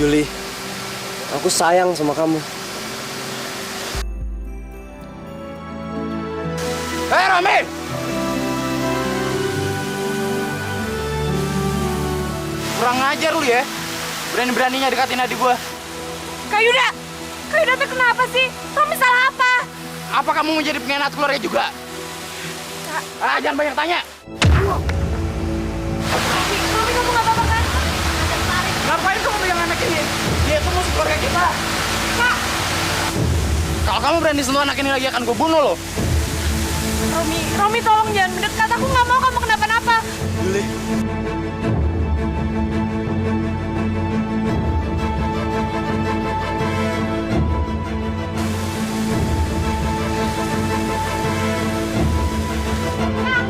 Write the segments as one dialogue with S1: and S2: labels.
S1: Yuli, aku sayang sama kamu.
S2: Hei, Romi! Kurang ngajar lu ya. Berani-beraninya dekatin adik gua.
S3: Kak Yuda! Kak Yuda tuh kenapa sih? Romi salah apa?
S2: Apa kamu mau jadi pengkhianat keluarga juga?
S3: Kak,
S2: Jangan banyak tanya.
S3: Romi kamu gak apa-apa kan?
S2: Ngapain kamu pegang anak ini? Dia itu musuh keluarga kita.
S3: Kak!
S2: Kalau kamu berani sentuh anak ini lagi akan gue bunuh lo.
S3: Romi tolong jangan mendekat. Aku gak mau kamu kenapa-napa.
S1: Yuli.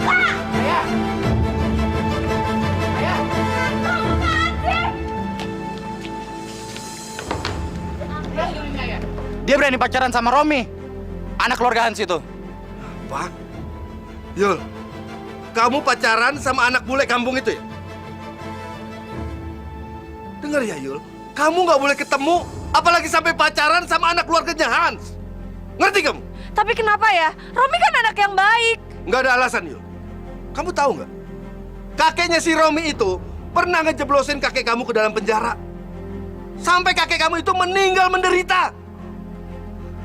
S2: Ayah! Ayah! Dia berani pacaran sama Romi, anak keluarga Hans itu.
S4: Apa? Yul, kamu pacaran sama anak bule kampung itu ya? Dengar ya Yul, kamu nggak boleh ketemu, apalagi sampai pacaran sama anak keluarganya Hans. Ngerti kamu?
S3: Tapi kenapa ya? Romi kan anak yang baik.
S4: Nggak ada alasan Yul. Kamu tahu nggak? Kakeknya si Romi itu pernah ngejeblosin kakek kamu ke dalam penjara. Sampai kakek kamu itu meninggal menderita.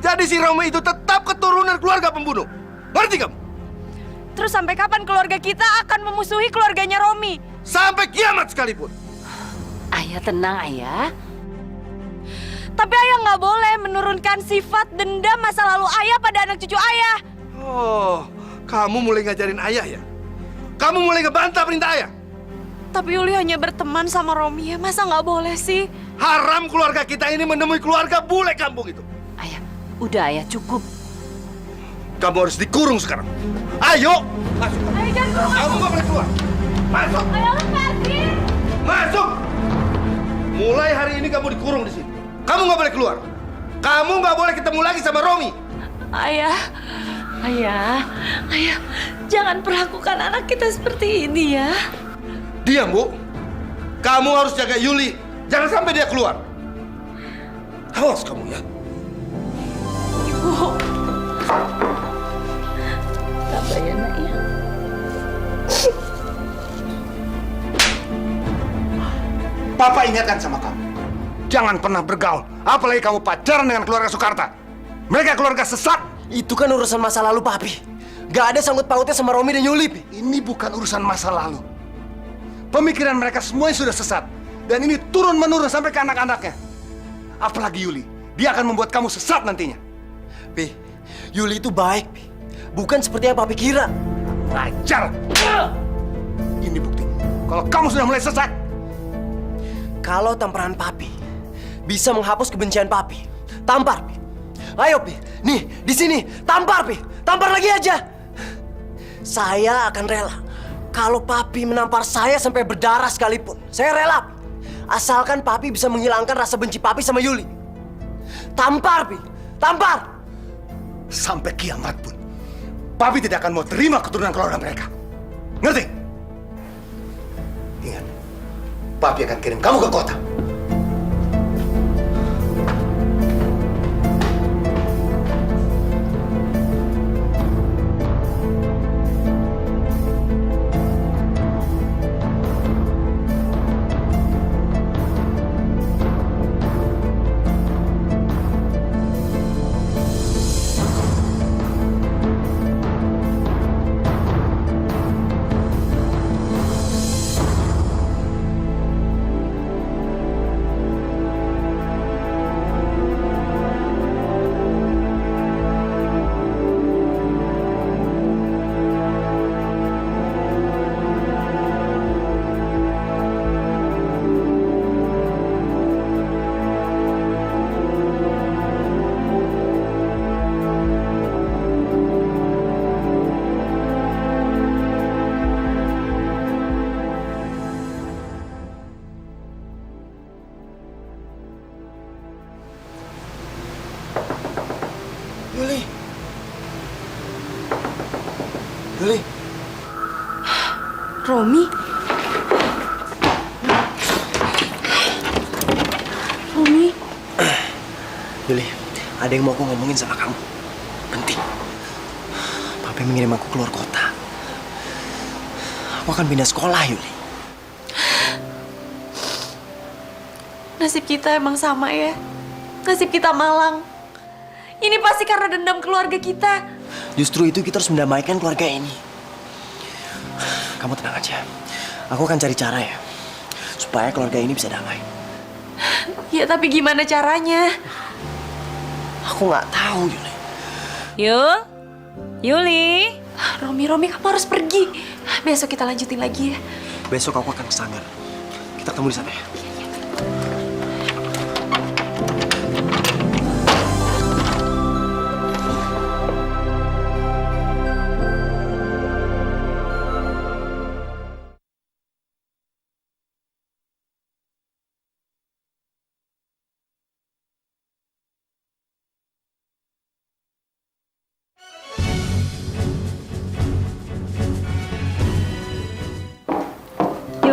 S4: Jadi si Romi itu tetap keturunan keluarga pembunuh. Ngerti kamu?
S3: Terus sampai kapan keluarga kita akan memusuhi keluarganya Romi?
S4: Sampai kiamat sekalipun.
S5: Ayah tenang, Ayah.
S3: Tapi ayah nggak boleh menurunkan sifat dendam masa lalu ayah pada anak cucu ayah.
S4: Oh, kamu mulai ngajarin ayah ya? Kamu mulai ngebantah perintah ayah?
S3: Tapi Yuli hanya berteman sama Romi ya, masa nggak boleh sih?
S4: Haram keluarga kita ini menemui keluarga bule kampung itu.
S5: Ayah, udah Ayah cukup.
S4: Kamu harus dikurung sekarang. Ayo, masuk.
S3: Ayah jangan keluar.
S4: Kamu nggak boleh keluar. Masuk,
S3: Ayah lepasin.
S4: masuk. Mulai hari ini kamu dikurung di sini. Kamu nggak boleh keluar. Kamu nggak boleh ketemu lagi sama Romi.
S5: Ayah, jangan perlakukan anak kita seperti ini ya.
S4: Diam, Bu. Kamu harus jaga Yuli. Jangan sampai dia keluar. Awas kamu ya.
S5: Ibu. Sabar ya, Nak ya.
S6: Papa ingatkan sama kamu, jangan pernah bergaul, apalagi kamu pacaran dengan keluarga Soekarta. Mereka keluarga sesat.
S1: Itu kan urusan masa lalu, Papi. Gak ada sangkut pautnya sama Romi dan Yuli, Pi.
S6: Ini bukan urusan masa lalu. Pemikiran mereka semuanya sudah sesat. Dan ini turun-menurun sampai ke anak-anaknya. Apalagi Yuli, dia akan membuat kamu sesat nantinya.
S1: Pi, Yuli itu baik, Pi. Bukan seperti yang Papi kira.
S6: Ngajar! Ini bukti, kalau kamu sudah mulai sesat.
S1: Kalau tamparan Papi bisa menghapus kebencian Papi, tampar, Pi. Ayo, Pi. Nih, di sini. Tampar, Pi. Tampar lagi aja. Saya akan rela. Kalau Papi menampar saya sampai berdarah sekalipun, saya rela, Pi. Asalkan Papi bisa menghilangkan rasa benci Papi sama Yuli. Tampar, Pi. Tampar.
S6: Sampai kiamat pun, Papi tidak akan mau terima keturunan keluarga mereka. Ngerti? Ingat, Papi akan kirim kamu ke kota.
S1: Yuli. Yuli.
S3: Romi?
S1: Yuli, ada yang mau aku ngomongin sama kamu. Penting. Papi mengirim aku keluar kota. Aku akan pindah sekolah, Yuli.
S3: Nasib kita emang sama ya. Nasib kita malang. Ini pasti karena dendam keluarga kita.
S1: Justru itu kita harus mendamaikan keluarga ini. Kamu tenang aja. Aku akan cari cara ya. Supaya keluarga ini bisa damai.
S3: Ya tapi gimana caranya?
S1: Aku nggak tahu, Yuli.
S3: Yuli. Romi, kamu harus pergi. Besok kita lanjutin lagi ya.
S1: Besok aku akan ke Sanggar. Kita ketemu di sana ya.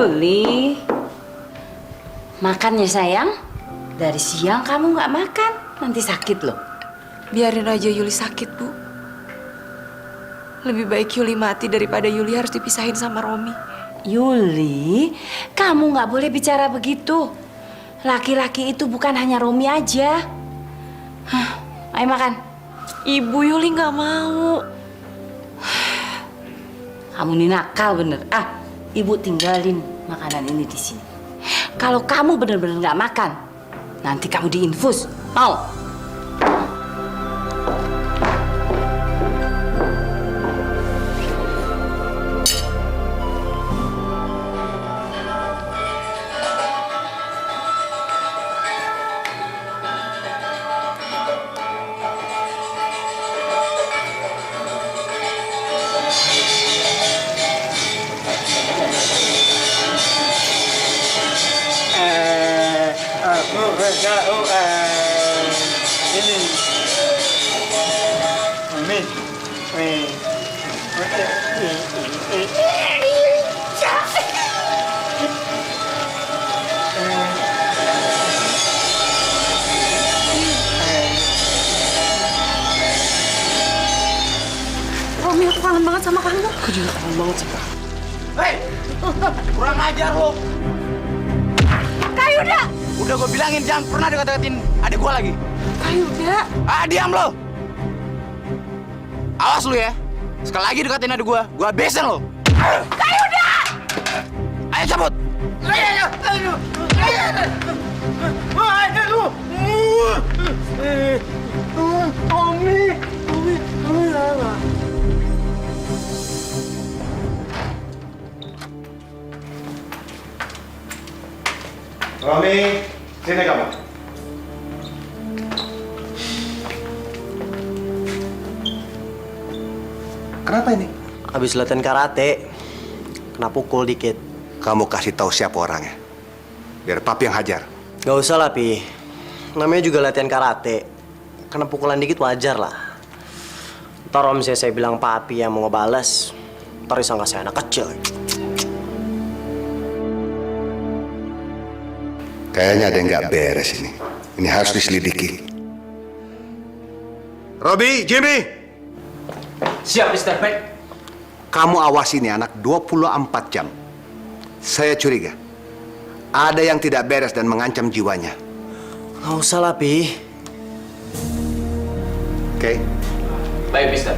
S5: Yuli, makan ya sayang. Dari siang kamu nggak makan, nanti sakit loh.
S3: Biarin aja Yuli sakit, Bu. Lebih baik Yuli mati daripada Yuli harus dipisahin sama Romi.
S5: Yuli, kamu nggak boleh bicara begitu. Laki-laki itu bukan hanya Romi aja. Hah, ayo makan.
S3: Ibu, Yuli nggak mau.
S5: Kamu ini nakal bener. Ibu tinggalin makanan ini di sini. Kalau kamu bener-bener nggak makan, nanti kamu diinfus. Mau?
S3: Romi, aku kangen banget sama kamu.
S1: Aku juga kangen banget sama kamu.
S2: Hei, kurang ajar lo.
S3: Kayuda!
S2: Udah gue bilangin jangan pernah dekat-deketin adik gue lagi.
S3: Kayuda!
S2: Diam lo. Awas lu ya. Sekali lagi deketin adik gue habisin lo.
S3: Kayuda!
S2: Ayo cabut.
S6: Romi, sini kamu. Kenapa ini?
S1: Habis latihan karate, kena pukul dikit.
S6: Kamu kasih tahu siapa orangnya. Biar papi yang hajar.
S1: Gak usah lah, Pi. Namanya juga latihan karate. Kena pukulan dikit wajar lah. Ntar om saya bilang papi yang mau ngebales, ntar disangka saya anak kecil.
S6: Kayaknya ada yang nggak beres ini. Ini harus diselidiki. Robi, Jimmy,
S2: Siap, Mister. Baik.
S6: kamu awasi ini anak 24 jam. Saya curiga. Ada yang tidak beres dan mengancam jiwanya.
S1: Gak usah lah, Pi.
S6: Oke?
S2: Baik, Mister.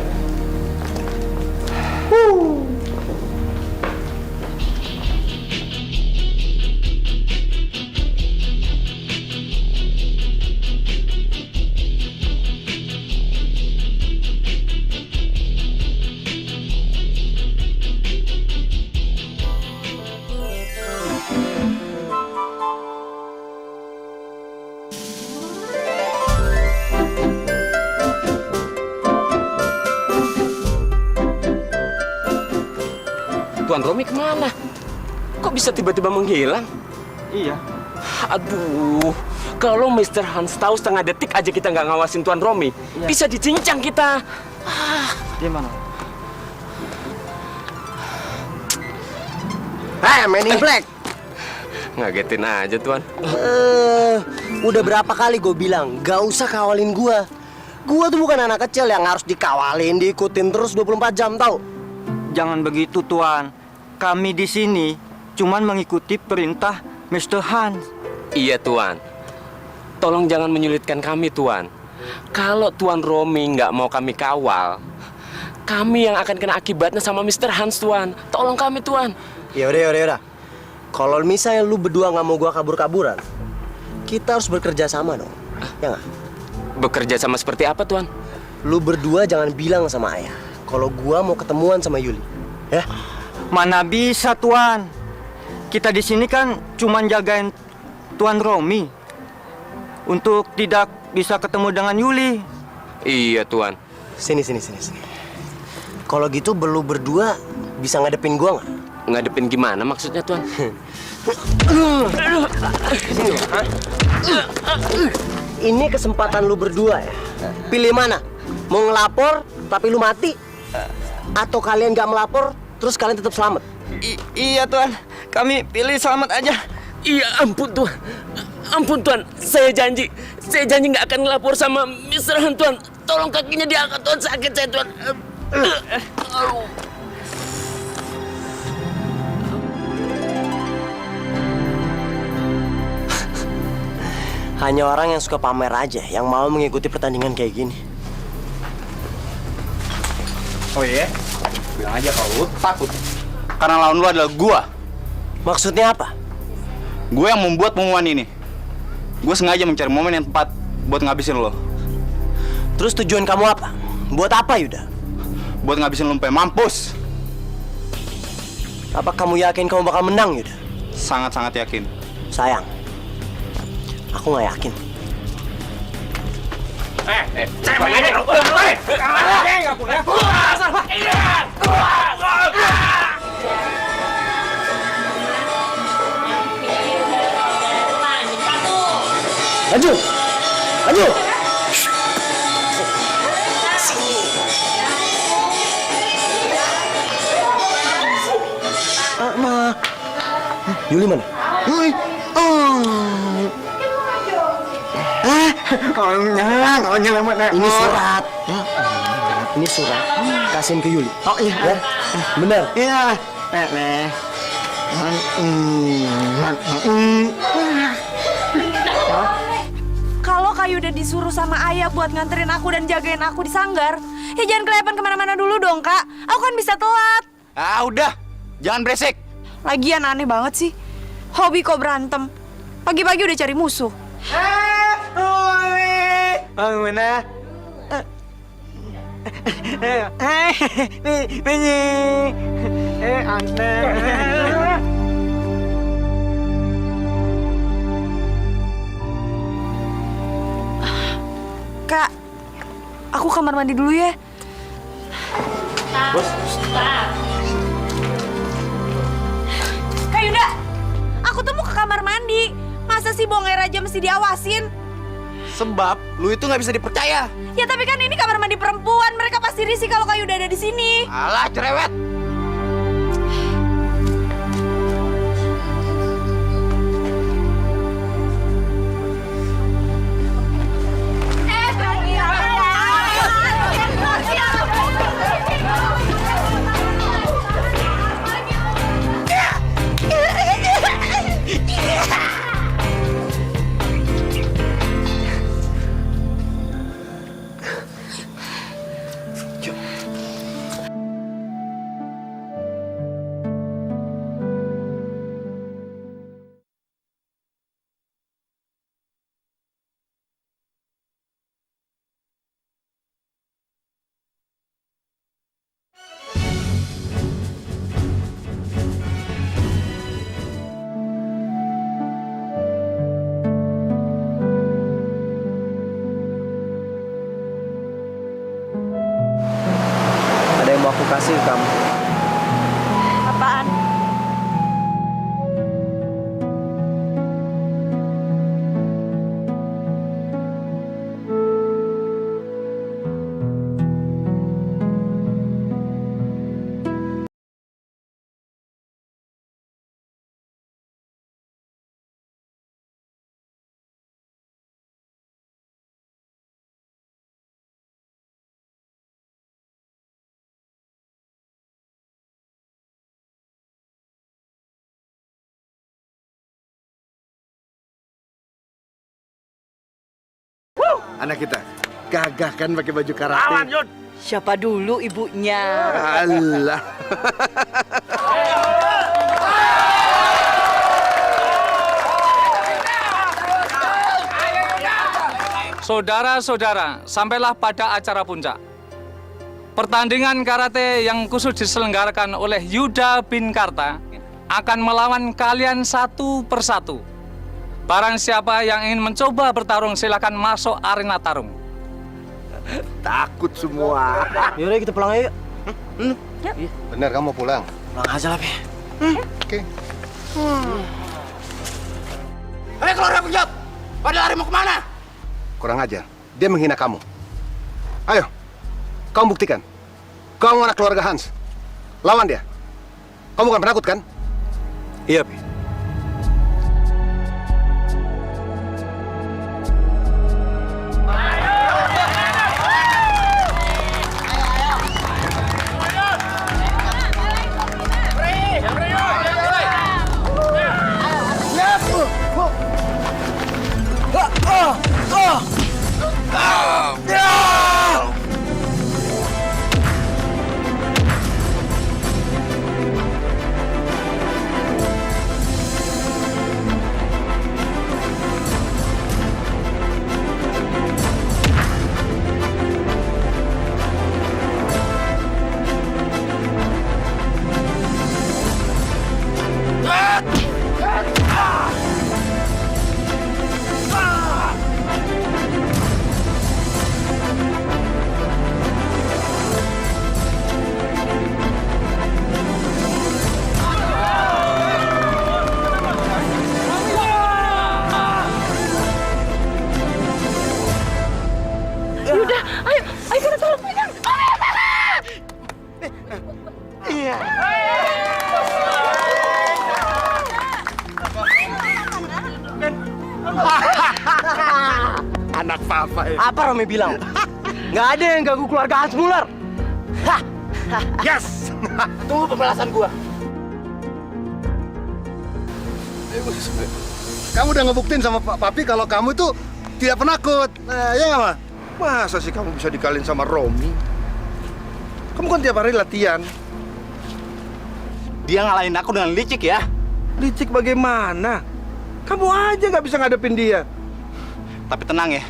S7: Tuan Romi kemana? Kok bisa tiba-tiba menghilang?
S2: Iya.
S7: Aduh, kalau Mr. Hans tahu setengah detik aja kita nggak ngawasin Tuan Romi, bisa dicincang kita.
S2: Dia mana?
S1: Man in Black.
S7: Ngagetin aja, Tuan.
S1: Udah berapa kali gue bilang, gak usah kawalin gue. Gue tuh bukan anak kecil yang harus dikawalin, diikutin terus 24 jam, tau?
S8: Jangan begitu, Tuan. Kami di sini cuman mengikuti perintah Mr. Hans.
S7: Iya, Tuan. Tolong jangan menyulitkan kami, Tuan. Kalau Tuan Romi nggak mau kami kawal, kami yang akan kena akibatnya sama Mr. Hans, Tuan. Tolong kami, Tuan.
S1: Yaudah. Kalau misalnya lu berdua nggak mau gue kabur-kaburan, kita harus bekerja sama dong, ya nggak?
S7: Bekerja sama seperti apa, Tuan?
S1: Lu berdua jangan bilang sama ayah kalau gue mau ketemuan sama Yuli, ya?
S8: Mana bisa, Tuan? Kita di sini kan cuman jagain Tuan Romi untuk tidak bisa ketemu dengan Yuli.
S7: Iya, Tuan.
S1: Sini. Kalau gitu lu berdua bisa ngadepin gue nggak?
S7: Ngadepin gimana maksudnya, Tuan?
S1: Ini kesempatan lu berdua ya. Pilih mana? Mau ngelapor tapi lu mati? Atau kalian nggak melapor terus kalian tetap selamat?
S8: Iya, Tuan. Kami pilih selamat aja.
S7: Iya, ampun, Tuan. Ampun, Tuan. Saya janji nggak akan ngelapor sama Mr. Han, Tuan. Tolong kakinya diangkat, Tuan. Sakit saya, Tuan.
S1: Hanya orang yang suka pamer aja yang mau mengikuti pertandingan kayak gini.
S2: Oh iya? Bilang aja kalau lu takut. Karena lawan lu adalah gua.
S1: Maksudnya apa?
S2: Gue yang membuat pengumuman ini. Gue sengaja mencari momen yang tepat buat ngabisin lo.
S1: Terus tujuan kamu apa? Buat apa, Yuda?
S2: Buat ngabisin lo sampai mampus.
S1: Apa kamu yakin kamu bakal menang, Yuda?
S2: Sangat-sangat yakin.
S1: Sayang, aku nggak yakin. Maju! Yuli mana? Yuli. Ini surat. Ini surat. Kasihin ke Yuli.
S8: Oh iya.
S1: Ya? Bener.
S8: Iya.
S3: Kalau Kayu udah disuruh sama ayah buat nganterin aku dan jagain aku di sanggar, ya jangan kelihatan kemana-mana dulu dong, Kak. Aku kan bisa telat.
S2: Ah udah, jangan beresik.
S3: Lagian aneh banget sih. Hobi kok berantem. Pagi-pagi udah cari musuh.
S8: Mana?
S3: Kak, aku kamar mandi dulu ya. Kak Yuda, aku tuh mau ke kamar mandi. Masa sih buang air aja mesti diawasin?
S2: Sebab lu itu nggak bisa dipercaya.
S3: Ya tapi kan ini kamar mandi perempuan, mereka pasti risih kalau Kak Yuda ada di sini.
S2: Alah, cerewet.
S1: Ada yang mau aku kasih ke kamu.
S3: Apaan?
S4: anak kita. Gagah kan pakai baju karate.
S5: Siapa dulu ibunya?
S4: Allah.
S9: Saudara-saudara, sampailah pada acara puncak. Pertandingan karate yang khusus diselenggarakan oleh Yuda bin Karta akan melawan kalian satu persatu. Barang siapa yang ingin mencoba bertarung silakan masuk arena tarung.
S4: Takut semua.
S1: Yaudah kita pulang aja yuk.
S6: Bener kamu mau pulang?
S1: Pulang aja lah, Pi.
S6: Oke.
S2: Hei keluarga penjab! Pada lari mau kemana?
S6: Kurang ajar. Dia menghina kamu. Ayo, kamu buktikan. Kamu anak keluarga Hans. Lawan dia. Kamu bukan penakut kan?
S1: Iya, Pi.
S4: Anak papa ya.
S1: Apa Romi bilang? Nggak ada yang ganggu keluarga Hans Muller. Hah!
S4: Yes.
S2: Tunggu pembalasan gua.
S6: Kamu udah ngebuktiin sama Papi kalau kamu itu tidak penakut. Ya nggak, Ma?
S4: Masa sih kamu bisa dikalahin sama Romi? Kamu kan tiap hari latihan.
S2: Dia ngalahin aku dengan licik ya.
S4: Licik bagaimana? Kamu aja nggak bisa ngadepin dia.
S2: Tapi tenang ya.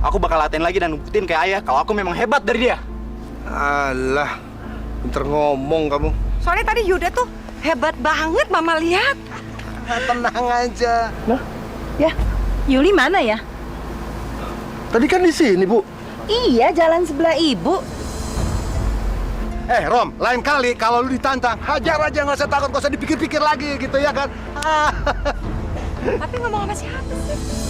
S2: Aku bakal latihan lagi dan buktiin kayak ayah kalau aku memang hebat dari dia.
S4: Alah, pinter ngomong kamu.
S3: Soalnya tadi Yuda tuh hebat banget, Mama lihat.
S6: Tenang aja.
S3: Ya, Yuli mana ya?
S4: Tadi kan di sini, Bu.
S3: Iya, jalan sebelah ibu.
S6: Rom, lain kali kalau lu ditantang, hajar aja, nggak usah takut, nggak usah dipikir-pikir lagi gitu ya kan?
S3: Tapi ngomong sama siapa sih?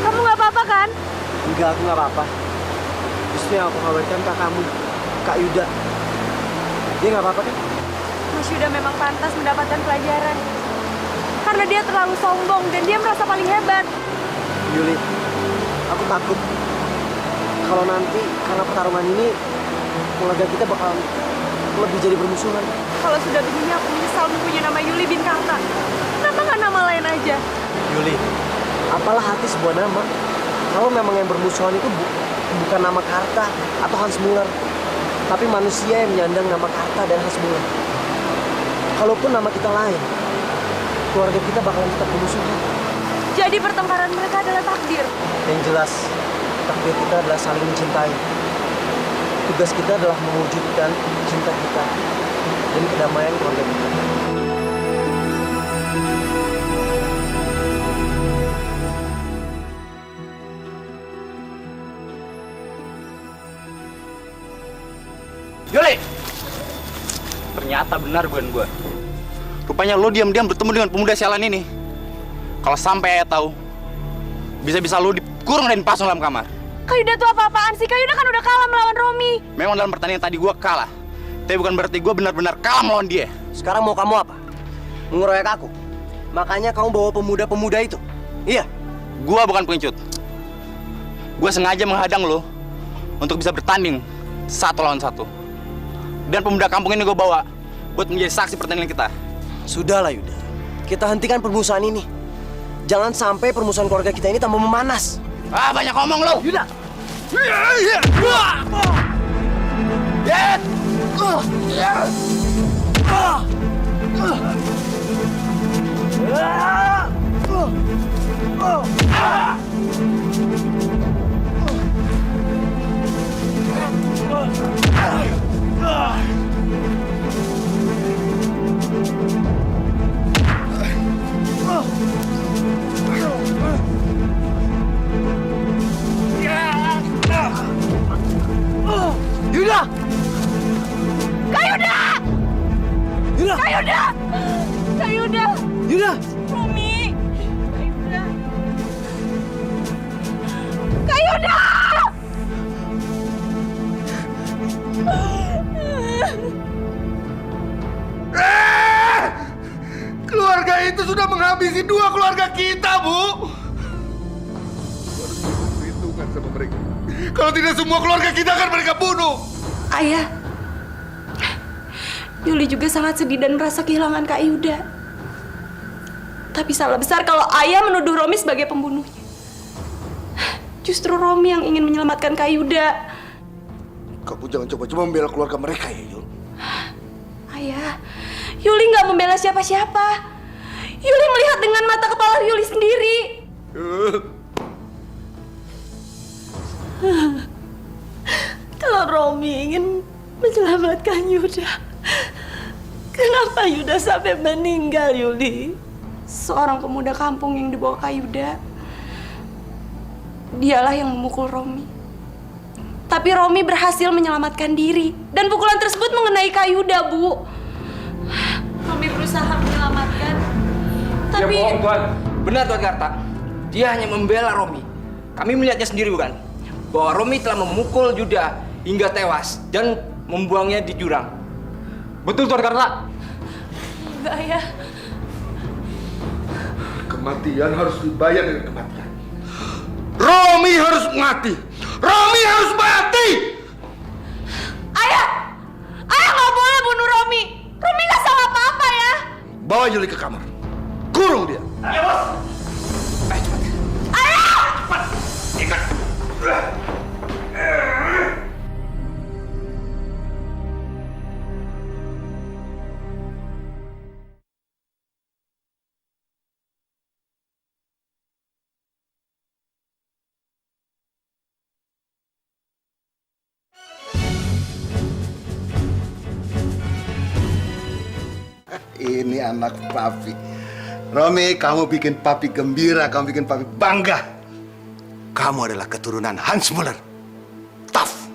S3: Kamu nggak apa-apa kan?
S1: Enggak, aku nggak apa-apa. Justru yang aku khawatirkan Kak kamu, Kak Yuda. Dia nggak apa-apa kan?
S3: Mas Yuda memang pantas mendapatkan pelajaran. Karena dia terlalu sombong dan dia merasa paling hebat.
S1: Yuli, aku takut kalau nanti karena pertarungan ini keluarga kita bakal lebih jadi bermusuhan.
S3: Kalau sudah begini aku menyesal mempunyai nama Yuli bin Karta. Kenapa nggak nama lain aja?
S1: Yuli, apalah hati sebuah nama. Kalau memang yang bermusuhan itu bukan nama Karta atau Hans Muller, tapi manusia yang menyandang nama Karta dan Hans Muller. Kalaupun nama kita lain, keluarga kita bakalan tetap bermusuhan.
S3: Jadi pertengkaran mereka adalah takdir.
S1: Yang jelas, takdir kita adalah saling mencintai. Tugas kita adalah mewujudkan cinta kita dan kedamaian keluarga kita.
S2: Yuli! Ternyata benar bukan gua. Rupanya lo diam-diam bertemu dengan pemuda sialan ini. Kalau sampai ayah tahu, bisa-bisa lo dikurung dan dipasung dalam kamar.
S3: Kak Yuda tuh apa-apaan sih? Kak Yuda kan udah kalah melawan Romi.
S2: Memang dalam pertandingan tadi gue kalah. Tapi bukan berarti gue benar-benar kalah melawan dia.
S1: Sekarang mau kamu apa? Mengeroyok aku. Makanya kamu bawa pemuda-pemuda itu. Iya.
S2: Gue bukan pengecut. Gue sengaja menghadang lo untuk bisa bertanding 1 lawan 1. Dan pemuda kampung ini gue bawa buat menjadi saksi pertandingan kita.
S1: Sudahlah Yuda. Kita hentikan permusuhan ini. Jangan sampai permusuhan keluarga kita ini tambah memanas.
S2: Ah, banyak ngomong lo.
S1: Yuda. Yuda!
S3: Kak Yuda!
S1: Yuda!
S3: Kak Yuda! Kak Yuda!
S1: Yuda!
S3: Romi! Kak Yuda! Kak Yuda!
S4: Keluarga itu sudah menghabisi 2 keluarga kita, Bu. Harus perhitungan sama mereka. Kalau tidak semua keluarga kita akan mereka bunuh.
S3: Ayah, Yuli juga sangat sedih dan merasa kehilangan Kak Yuda. Tapi salah besar kalau ayah menuduh Romi sebagai pembunuhnya. Justru Romi yang ingin menyelamatkan Kak Yuda.
S4: Kamu jangan coba-coba membela keluarga mereka ya, Yul.
S3: Ayah, Yuli nggak membela siapa-siapa. Yuli melihat dengan mata kepala Yuli sendiri. Kalau Romi ingin menyelamatkan Yuda, kenapa Yuda sampai meninggal, Yuli? Seorang pemuda kampung yang dibawa Kak Yuda, dialah yang memukul Romi. Tapi Romi berhasil menyelamatkan diri, dan pukulan tersebut mengenai Kak Yuda, Bu. Romi berusaha menyelamatkan, tapi...
S8: Ya bohong, Tuan. Benar, Tuan Karta. Dia hanya membela Romi. Kami melihatnya sendiri, bukan? Bahwa Romi telah memukul Yuda hingga tewas dan membuangnya di jurang. Betul, Tuan Karta?
S3: Enggak, Ayah.
S4: Kematian harus dibayar dengan kematian. Romi harus mati. Romi harus mati.
S3: Ayah! Ayah nggak boleh bunuh Romi. Romi nggak salah apa-apa ya.
S4: Bawa Yuli ke kamar. Kurung dia.
S3: Ayah!
S6: Ini anak papi. Romi, kamu bikin papi gembira, kamu bikin papi bangga. Kamu adalah keturunan Hans Muller. Tough.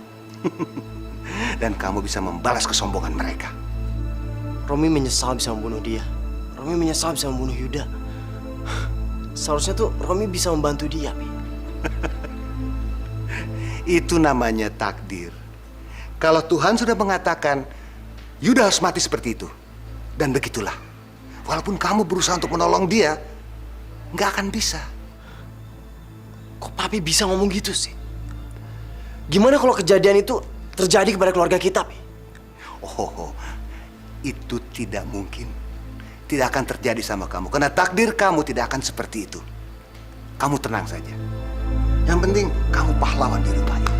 S6: Dan kamu bisa membalas kesombongan mereka.
S1: Romi menyesal bisa membunuh dia. Romi menyesal bisa membunuh Yuda. Seharusnya tuh Romi bisa membantu dia, Pi.
S6: Itu namanya takdir. Kalau Tuhan sudah mengatakan, Yuda harus mati seperti itu. Dan begitulah. Walaupun kamu berusaha untuk menolong dia, nggak akan bisa.
S1: Kok papi bisa ngomong gitu sih? Gimana kalau kejadian itu terjadi kepada keluarga kita, Pi?
S6: Oh, itu tidak mungkin. Tidak akan terjadi sama kamu. Karena takdir kamu tidak akan seperti itu. Kamu tenang saja. Yang penting kamu pahlawan di rumah ini.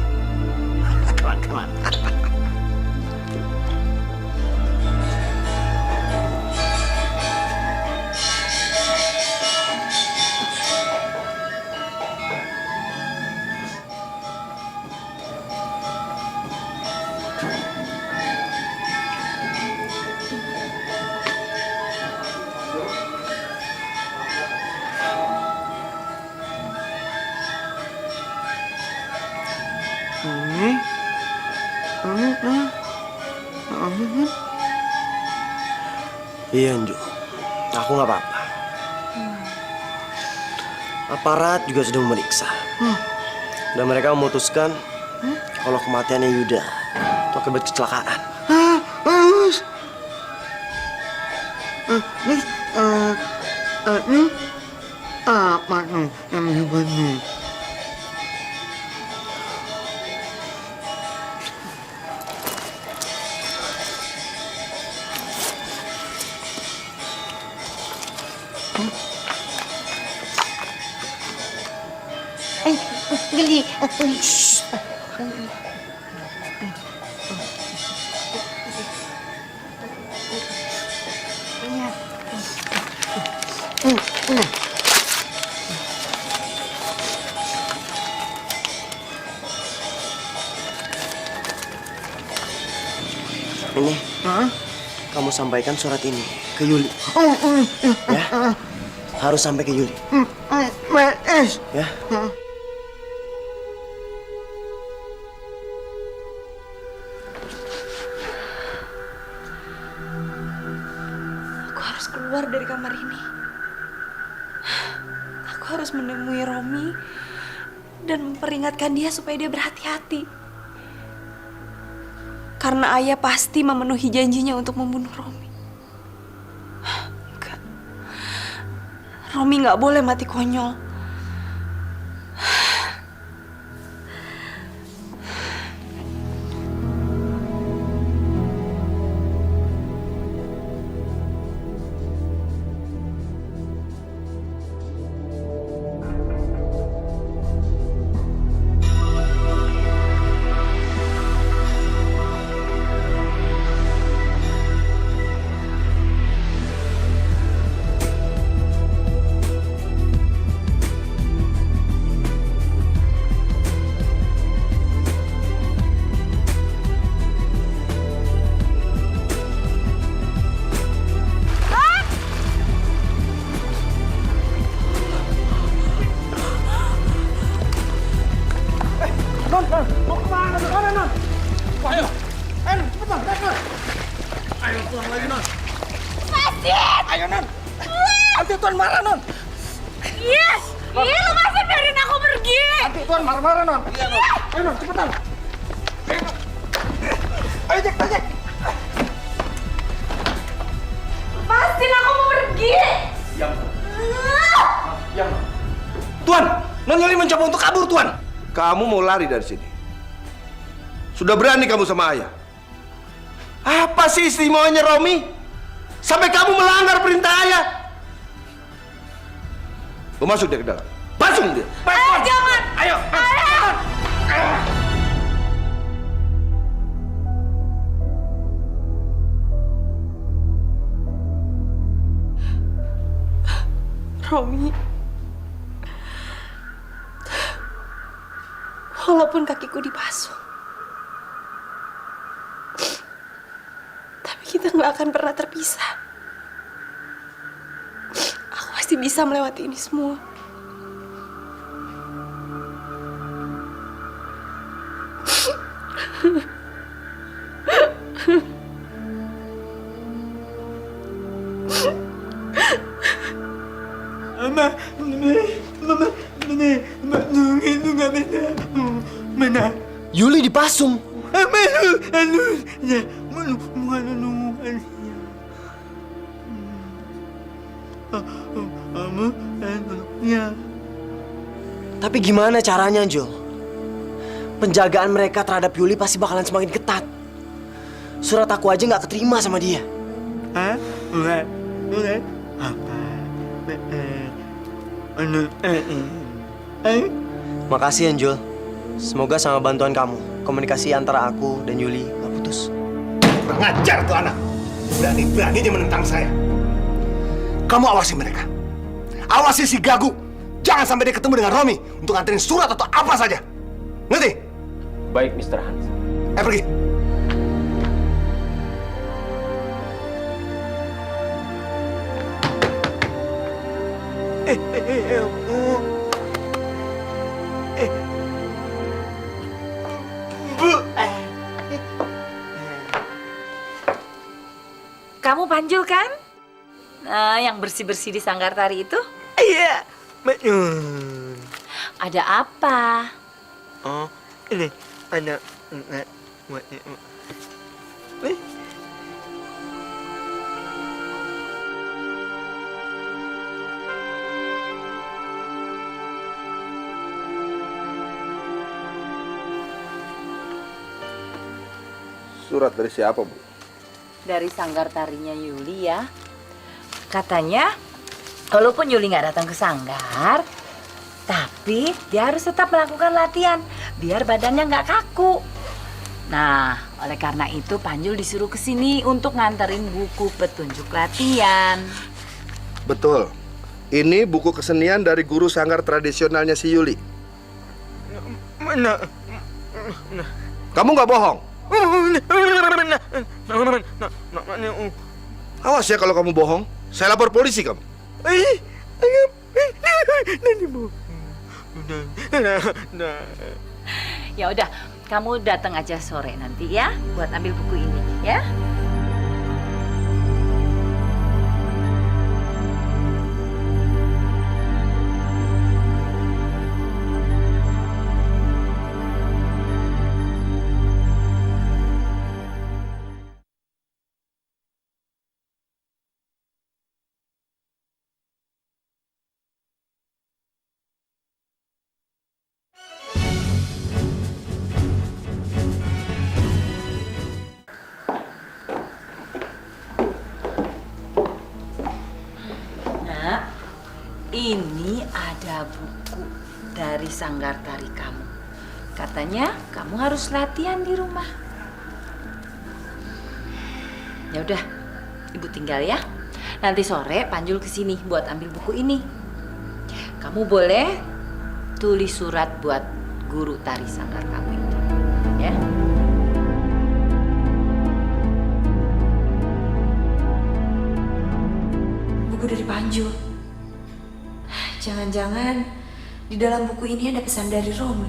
S6: Kawan-kawan.
S1: Iya, Anju. Aku nggak apa-apa. Aparat juga sudah memeriksa. Dan mereka memutuskan kalau kematiannya Yuda itu akibat kecelakaan.
S5: Geli.
S1: Ini, kamu sampaikan surat ini ke Yuli. Ya, harus sampai ke Yuli. Ya.
S3: Aku harus keluar dari kamar ini. Aku harus menemui Romi dan memperingatkan dia supaya dia berhati-hati. Karena ayah pasti memenuhi janjinya untuk membunuh Romi. Enggak. Romi nggak boleh mati konyol. Yes! Iya, lepasin, biarin aku pergi!
S4: Nanti Tuan marah-marah, Non. Iya, Non. Ayo, Non, cepetan. Ayo, Jack, Jack.
S3: Lepasin, aku mau pergi!
S4: Diam. Tuan, Non Yuli mencoba untuk kabur, Tuan. Kamu mau lari dari sini. Sudah berani kamu sama ayah. Apa sih istimewanya Romi? Sampai kamu melanggar perintah ayah. Lu masuk dia ke dalam. Pasung dia.
S3: Jangan!
S4: Ayo.
S3: Romi, walaupun kakiku dipasung, tapi kita nggak akan pernah terpisah. Aku pasti bisa melewati ini semua.
S1: Yuli dipasung. Tapi gimana caranya, Jul? Penjagaan mereka terhadap Yuli pasti bakalan semakin ketat. Surat aku aja nggak keterima sama dia. Makasih, Anjul. Semoga sama bantuan kamu, komunikasi antara aku dan Yuli nggak putus.
S6: Kurang ajar tuh anak. Berani-beraninya menentang saya. Kamu awasi mereka. Awasi si Gagu. Jangan sampai dia ketemu dengan Romi untuk nganterin surat atau apa saja. Ngerti?
S7: Baik, Mr. Hans.
S6: Pergi.
S5: Kamu Panjul kan? Nah, yang bersih-bersih di Sanggar Tari itu?
S8: Iya.
S5: Ada apa?
S1: Oh, ini anak
S4: Surat dari siapa, Bu?
S5: Dari sanggar tarinya Yuli ya. Katanya, walaupun Yuli nggak datang ke sanggar, tapi dia harus tetap melakukan latihan biar badannya nggak kaku. Nah, oleh karena itu Panjul disuruh ke sini untuk nganterin buku petunjuk latihan.
S4: Betul. Ini buku kesenian dari guru sanggar tradisionalnya si Yuli.
S1: mana?
S4: Kamu nggak bohong? Awas ya kalau kamu bohong. Saya lapor polisi kamu.
S5: Ya udah, kamu datang aja sore nanti ya buat ambil buku ini ya. Ini ada buku dari sanggar tari kamu. Katanya kamu harus latihan di rumah. Ya udah, Ibu tinggal ya. Nanti sore Panjul kesini buat ambil buku ini. Kamu boleh tulis surat buat guru tari sanggar kamu itu, ya.
S3: Buku dari Panjul. Jangan-jangan di dalam buku ini ada pesan dari Romi.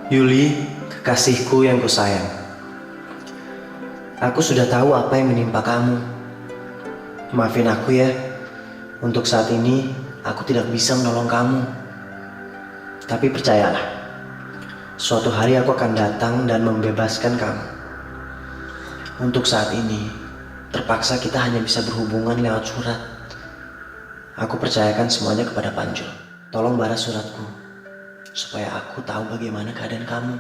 S1: Yuli, kekasihku yang kusayang. Aku sudah tahu apa yang menimpa kamu. Maafin aku ya. Untuk saat ini, aku tidak bisa menolong kamu. Tapi percayalah, suatu hari aku akan datang dan membebaskan kamu. Untuk saat ini, terpaksa kita hanya bisa berhubungan lewat surat. Aku percayakan semuanya kepada Panjul. Tolong balas suratku, supaya aku tahu bagaimana keadaan kamu.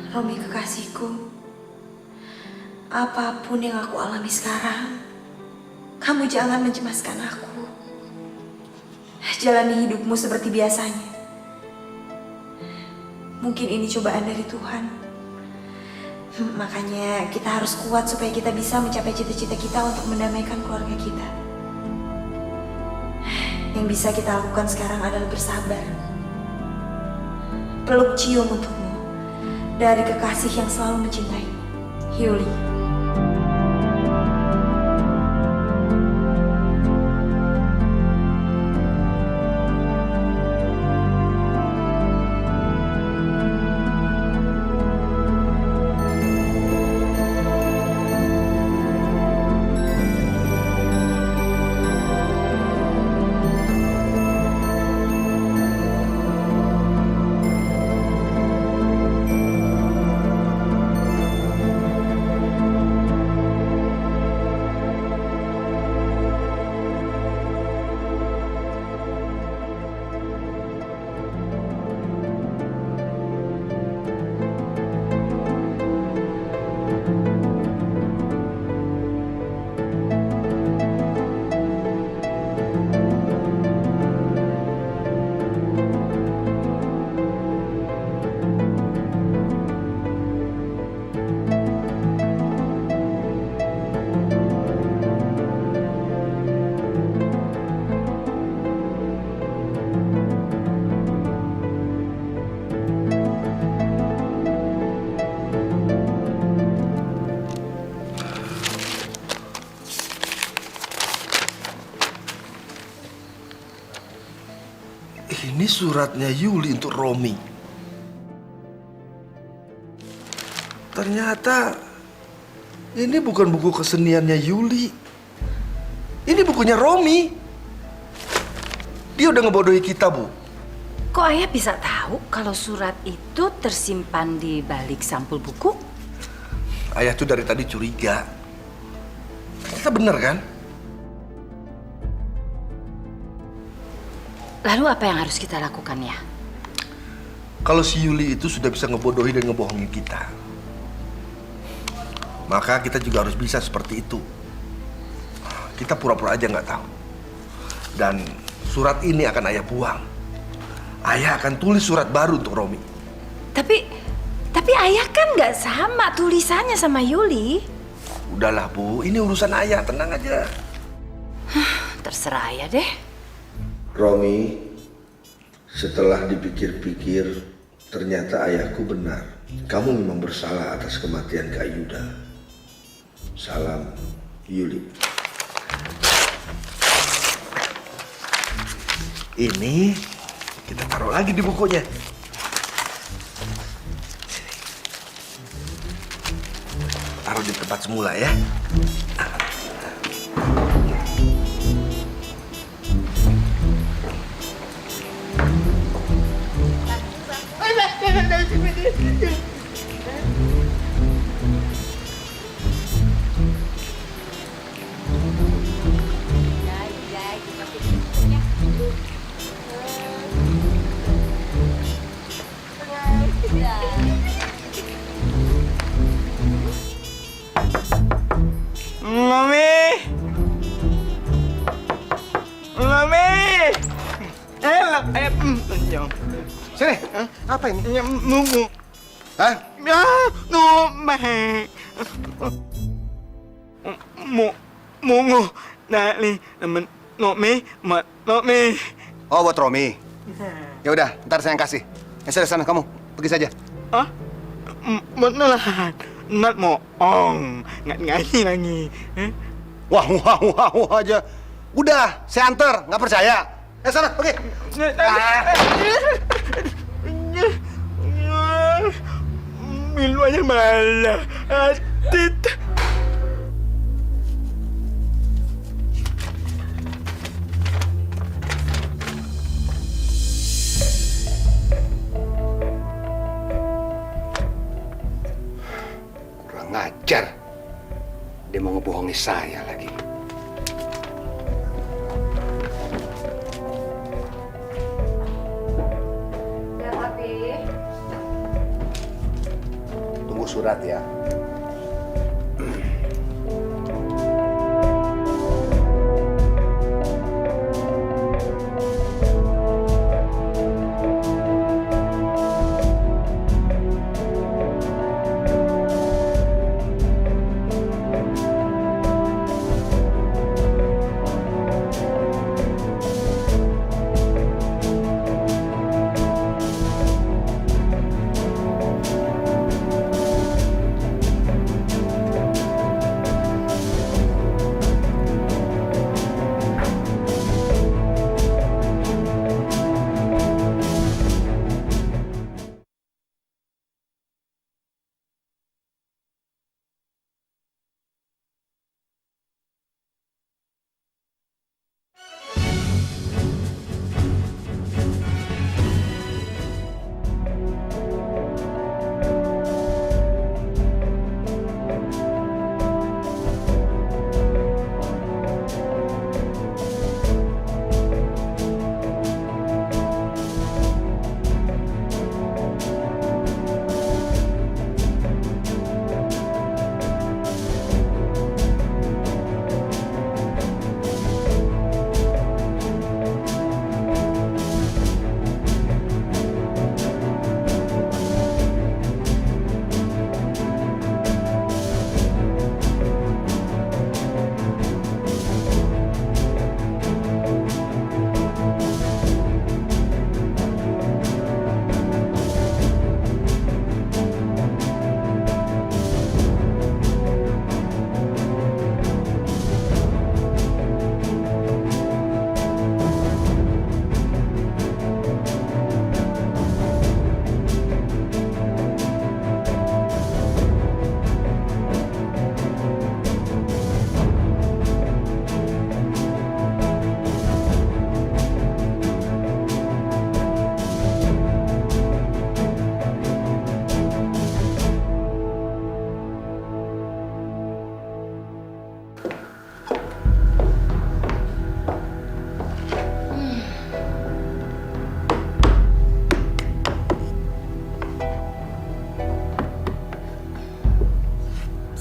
S3: Romi kekasihku, apapun yang aku alami sekarang, kamu jangan mencemaskan aku. Jalani hidupmu seperti biasanya. Mungkin ini cobaan dari Tuhan. Makanya kita harus kuat supaya kita bisa mencapai cita-cita kita untuk mendamaikan keluarga kita. Yang bisa kita lakukan sekarang adalah bersabar. Peluk cium untukmu dari kekasih yang selalu mencintai, Yuli.
S4: suratnya Yuli untuk Romi. Ternyata ini bukan buku keseniannya Yuli. Ini bukunya Romi. Dia udah ngebodohi kita, Bu.
S5: Kok ayah bisa tahu kalau surat itu tersimpan di balik sampul buku?
S4: Ayah tuh dari tadi curiga. Ternyata bener kan?
S5: Lalu apa yang harus kita lakukan ya?
S4: Kalau si Yuli itu sudah bisa ngebodohi dan ngebohongin kita, maka kita juga harus bisa seperti itu. Kita pura-pura aja nggak tahu. Dan surat ini akan ayah buang. Ayah akan tulis surat baru untuk Romi.
S5: Tapi ayah kan nggak sama tulisannya sama Yuli.
S4: Udahlah, Bu. Ini urusan ayah. Tenang aja.
S5: Terserah ayah deh.
S4: Romi, setelah dipikir-pikir, ternyata ayahku benar. Kamu memang bersalah atas kematian Kak Yuda. Salam, Yuli. Ini kita taruh lagi di bukunya. Taruh di tempat semula ya.
S8: Mami! Mami!
S6: Sini, apa ini?
S8: Mungu.
S6: Hah?
S8: Ya, no, meh. Mungu. Dali, no, me.
S6: Oh, buat Romi. Ya udah, ntar saya yang kasih. Yang sana, kamu pergi saja.
S8: Ah? Beneran. Nat mo ong. Nggak lagi.
S6: Wah aja. Udah, saya anter, nggak percaya. Sana, pergi.
S8: Milu aja malah. Atit.
S6: Kurang ajar. Dia mau ngebohongi saya lagi.
S3: Ya, Papi.
S6: Tunggu surat ya.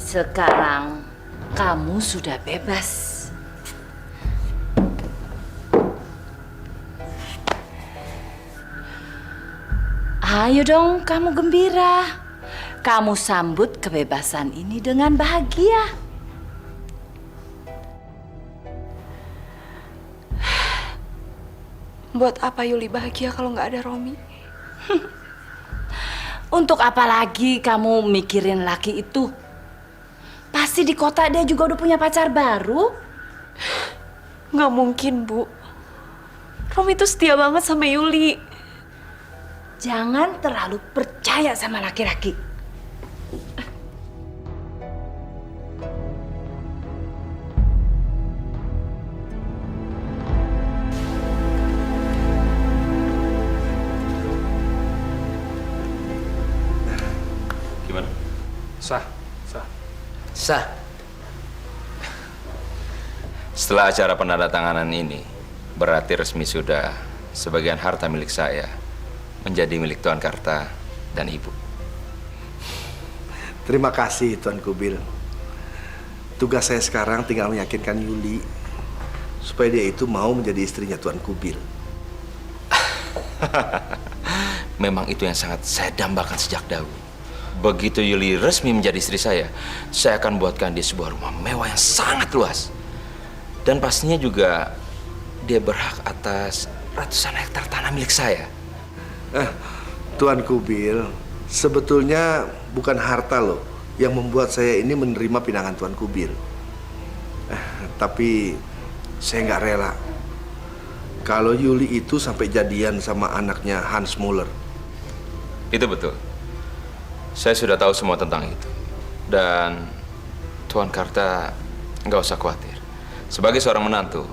S5: Sekarang kamu sudah bebas. Ayo dong, kamu gembira. Kamu sambut kebebasan ini dengan bahagia.
S3: Buat apa Yuli bahagia kalau nggak ada Romi?
S5: Untuk apa lagi kamu mikirin laki itu? Pasti di kota dia juga udah punya pacar baru.
S3: Nggak mungkin, Bu. Romi tuh setia banget sama Yuli.
S5: Jangan terlalu percaya sama laki-laki.
S7: Gimana?
S9: Sah.
S1: Sah.
S10: Setelah acara penandatanganan ini, berarti resmi sudah sebagian harta milik saya menjadi milik Tuan Karta dan Ibu.
S4: Terima kasih Tuan Kubil. Tugas saya sekarang tinggal meyakinkan Yuli supaya dia itu mau menjadi istrinya Tuan Kubil.
S10: Memang itu yang sangat saya dambakan sejak dahulu. Begitu Yuli resmi menjadi istri saya akan buatkan dia sebuah rumah mewah yang sangat luas. Dan pastinya juga dia berhak atas ratusan hektar tanah milik saya.
S4: Tuan Kubil, sebetulnya bukan harta loh yang membuat saya ini menerima pinangan Tuan Kubil. Tapi saya nggak rela kalau Yuli itu sampai jadian sama anaknya Hans Muller.
S10: Itu betul. Saya sudah tahu semua tentang itu. Dan Tuan Karta nggak usah khawatir. Sebagai seorang menantu,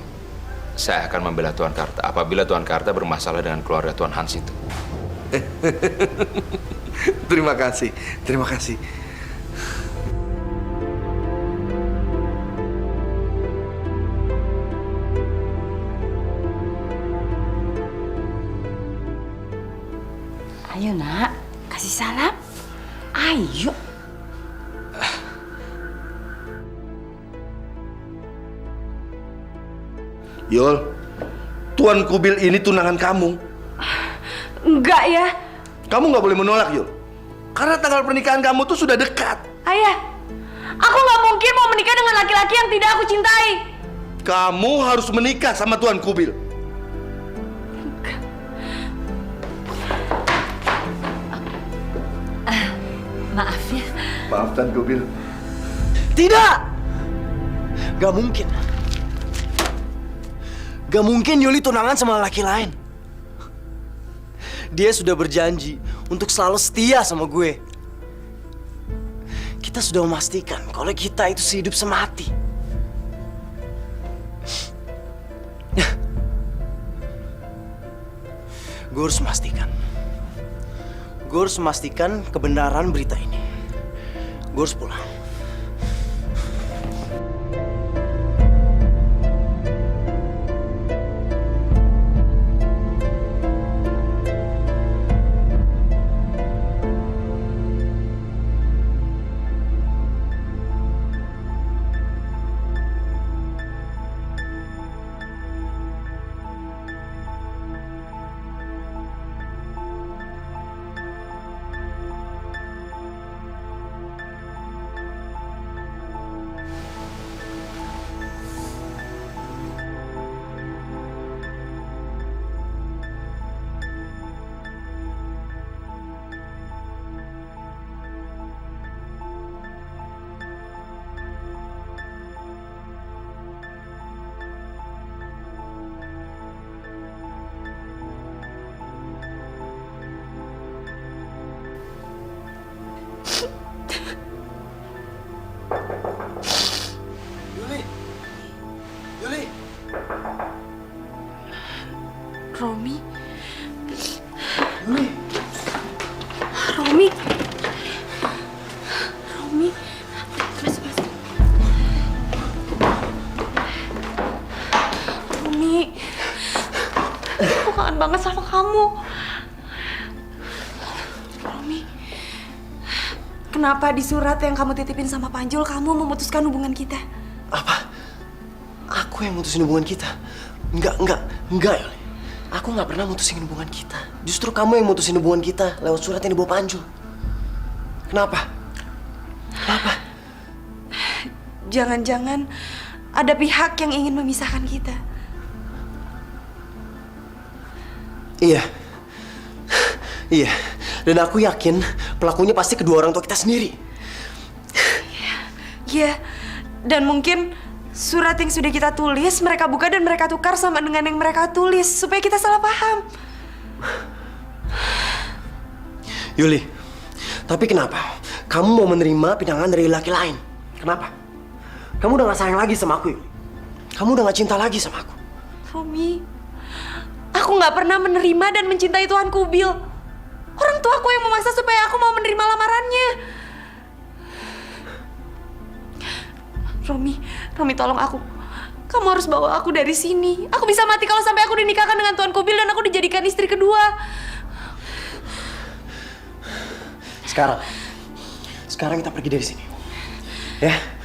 S10: saya akan membela Tuan Karta apabila Tuan Karta bermasalah dengan keluarga Tuan Hans itu.
S4: Terima kasih, terima kasih.
S5: Ayo nak, kasih salam. Ayo.
S4: Yul, Tuan Kubil ini tunangan kamu.
S3: Enggak ya.
S4: Kamu nggak boleh menolak, Yul. Karena tanggal pernikahan kamu tuh sudah dekat.
S3: Ayah, aku nggak mungkin mau menikah dengan laki-laki yang tidak aku cintai.
S4: Kamu harus menikah sama Tuan Kubil.
S5: Maaf ya.
S4: Maaf, Tuan Kubil.
S1: Tidak! Gak mungkin. Gak mungkin Yuli tunangan sama laki lain. Dia sudah berjanji untuk selalu setia sama gue. Kita sudah memastikan kalau kita itu sehidup semati. Gue harus memastikan. Gue harus memastikan kebenaran berita ini. Gue harus pulang. Yuli!
S3: Romi?
S1: Yuli!
S3: Romi? Romi? Masuk. Romi? Aku kangen banget sama kamu. Romi? Kenapa di surat yang kamu titipin sama Panjul kamu memutuskan hubungan kita?
S1: Apa? Aku yang mutusin hubungan kita? Enggak, Yuli. Aku nggak pernah mutusin hubungan kita. Justru kamu yang mutusin hubungan kita lewat surat yang dibawa Panjul. Kenapa?
S3: Jangan-jangan ada pihak yang ingin memisahkan kita.
S1: Iya. Dan aku yakin pelakunya pasti kedua orang tua kita sendiri.
S3: Iya. Dan mungkin surat yang sudah kita tulis mereka buka dan mereka tukar sama dengan yang mereka tulis supaya kita salah paham.
S1: Yuli, tapi kenapa kamu mau menerima pinangan dari laki lain? Kenapa? Kamu udah gak sayang lagi sama aku, Yuli. Kamu udah gak cinta lagi sama aku.
S3: Romi, aku nggak pernah menerima dan mencintai Tuan Kubil. Orang tuaku yang memaksa supaya aku mau menerima lamarannya. Romi tolong aku. Kamu harus bawa aku dari sini. Aku bisa mati kalau sampai aku dinikahkan dengan Tuan Kubil dan aku dijadikan istri kedua.
S1: Sekarang kita pergi dari sini. Ya?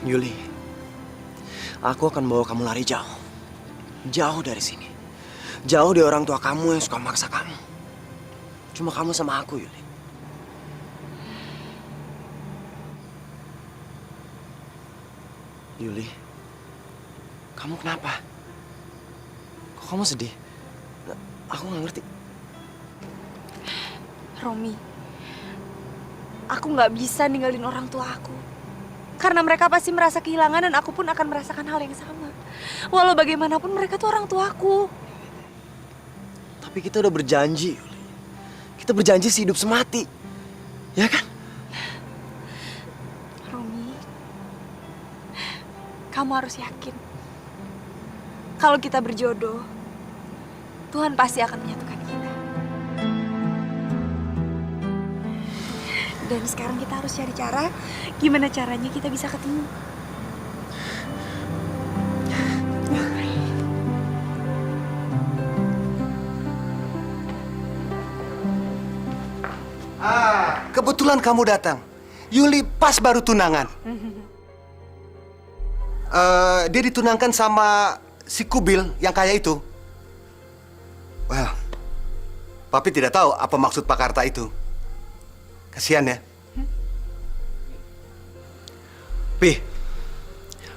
S1: Yuli, aku akan bawa kamu lari jauh. Jauh dari sini. Jauh dari orang tua kamu yang suka maksa kamu. Cuma kamu sama aku, Yuli. Yuli, kamu kenapa? Kok kamu sedih? Aku nggak ngerti.
S3: Romi, aku nggak bisa ninggalin orang tua aku. Karena mereka pasti merasa kehilangan dan aku pun akan merasakan hal yang sama. Walau bagaimanapun mereka tuh orang tuaku.
S1: Tapi kita udah berjanji, Yuli. Kita berjanji sehidup semati. Ya kan?
S3: Romi, kamu harus yakin. Kalau kita berjodoh, Tuhan pasti akan menyatukan kita. Dan sekarang kita harus cari cara gimana caranya kita bisa ketemu.
S6: Kebetulan kamu datang. Yuli pas baru tunangan. Dia ditunangkan sama si Kubil yang kaya itu. Well, Papi tidak tahu apa maksud Pak Karta itu. Kasihan ya.
S1: Pi,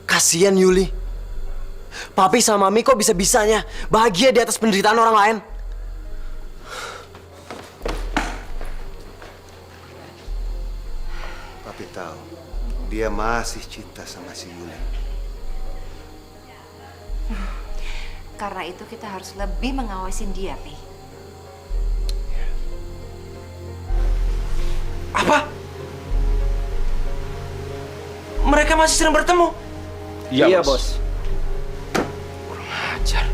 S1: kasihan Yuli. Papi sama Mami kok bisa-bisanya bahagia di atas penderitaan orang lain?
S6: Papi tahu, dia masih cinta sama si Yuli.
S5: Karena itu kita harus lebih mengawasin dia, Pi.
S1: Apa? Mereka masih sering bertemu?
S9: Iya, Bos.
S10: Kurang ajar.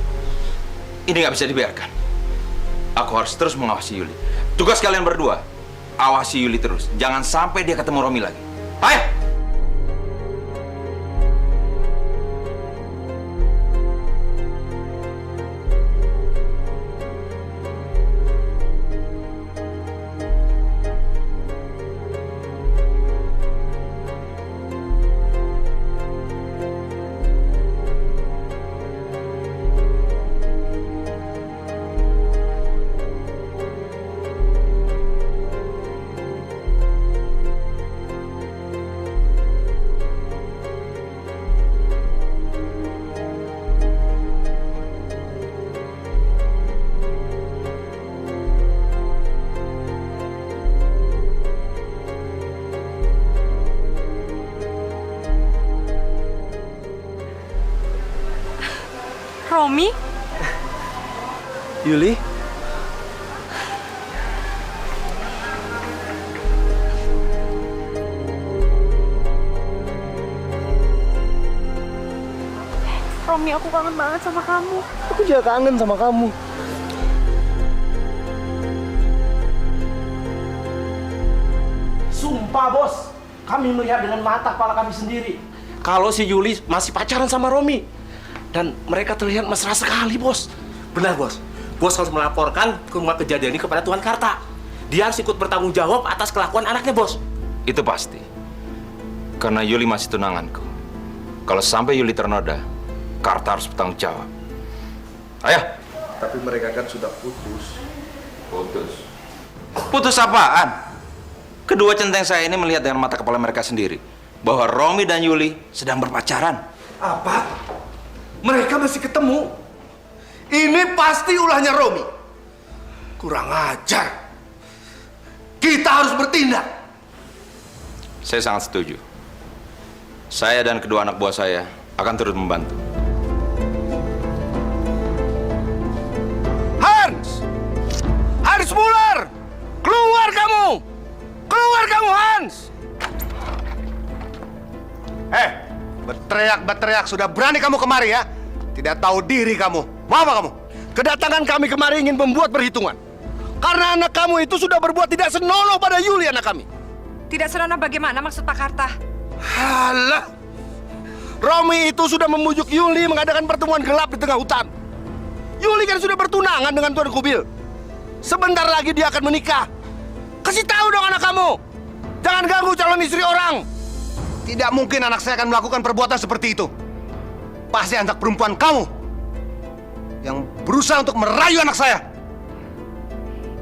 S10: Ini nggak bisa dibiarkan. Aku harus terus mengawasi Yuli. Tugas kalian berdua, awasi Yuli terus. Jangan sampai dia ketemu Romi lagi. Ayo!
S3: Romi?
S1: Yuli?
S3: Romi, aku kangen banget sama kamu.
S1: Aku juga kangen sama kamu.
S11: Sumpah bos, kami melihat dengan mata kepala kami sendiri kalau si Yuli masih pacaran sama Romi. Dan mereka terlihat mesra sekali bos. Benar bos, bos harus melaporkan ke rumah kejadian ini kepada Tuan Karta. Dia harus ikut bertanggung jawab atas kelakuan anaknya bos.
S10: Itu pasti. Karena Yuli masih tunanganku. Kalau sampai Yuli ternoda, Karta harus bertanggung jawab. Ayah.
S4: Tapi mereka kan sudah putus.
S10: Putus? Putus apaan? Kedua centeng saya ini melihat dengan mata kepala mereka sendiri bahwa Romi dan Yuli sedang berpacaran.
S4: Apa? Mereka masih ketemu? Ini pasti ulahnya Romi. Kurang ajar. Kita harus bertindak.
S10: Saya sangat setuju. Saya dan kedua anak buah saya akan turut membantu.
S4: Hans Muller! Keluar kamu! Keluar kamu, Hans!
S6: Berteriak sudah berani kamu kemari ya? Tidak tahu diri kamu. Mau apa kamu?
S4: Kedatangan kami kemari ingin membuat perhitungan. Karena anak kamu itu sudah berbuat tidak senonoh pada Yuli anak kami.
S5: Tidak senonoh bagaimana maksud Pak Karta?
S4: Halah! Romi itu sudah membujuk Yuli mengadakan pertemuan gelap di tengah hutan. Yuli kan sudah bertunangan dengan Tuan Kubil. Sebentar lagi dia akan menikah. Kasih tahu dong anak kamu. Jangan ganggu calon istri orang.
S6: Tidak mungkin anak saya akan melakukan perbuatan seperti itu. Pasti anak perempuan kamu yang berusaha untuk merayu anak saya.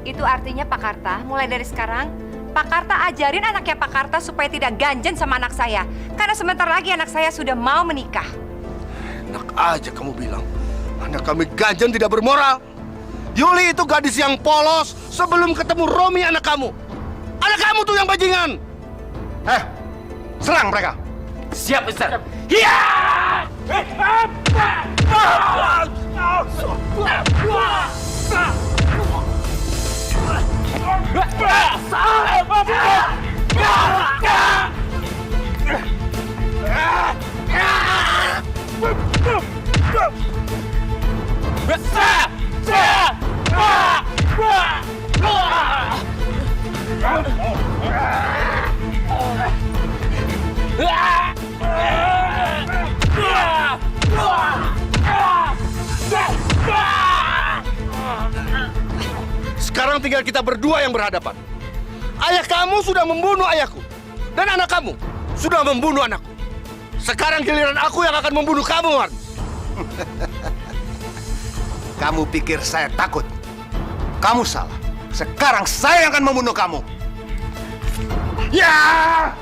S5: Itu artinya Pak Karta, mulai dari sekarang, Pak Karta ajarin anaknya Pak Karta supaya tidak ganjen sama anak saya. Karena sebentar lagi anak saya sudah mau menikah.
S4: Enak aja kamu bilang. Anak kami ganjen tidak bermoral. Yuli itu gadis yang polos sebelum ketemu Romi anak kamu. Anak kamu tuh yang bajingan.
S6: Serang mereka.
S11: Siap, Mister. Iya!
S4: Sekarang tinggal kita berdua yang berhadapan. Ayah kamu sudah membunuh ayahku. Dan anak kamu sudah membunuh anakku. Sekarang giliran aku yang akan membunuh kamu, Hans.
S6: Kamu pikir saya takut? Kamu salah. Sekarang saya yang akan membunuh kamu.
S4: Ya!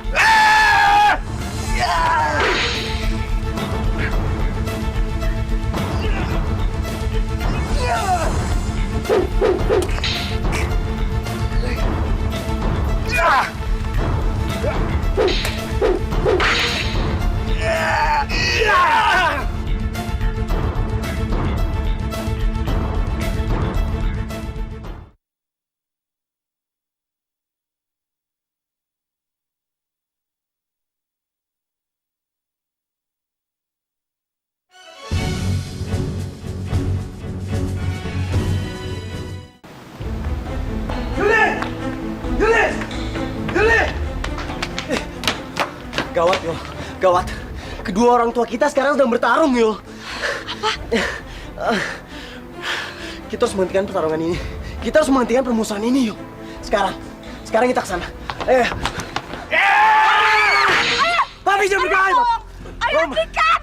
S1: Gawat, Yul. Gawat. Kedua orang tua kita sekarang sedang bertarung, Yul.
S3: Apa?
S1: Kita harus menghentikan pertarungan ini. Kita harus menghentikan permusuhan ini, Yul. Sekarang kita ke sana. Ayah! Papi, jangan berkelahi, Papi!
S3: Ayah, hentikan!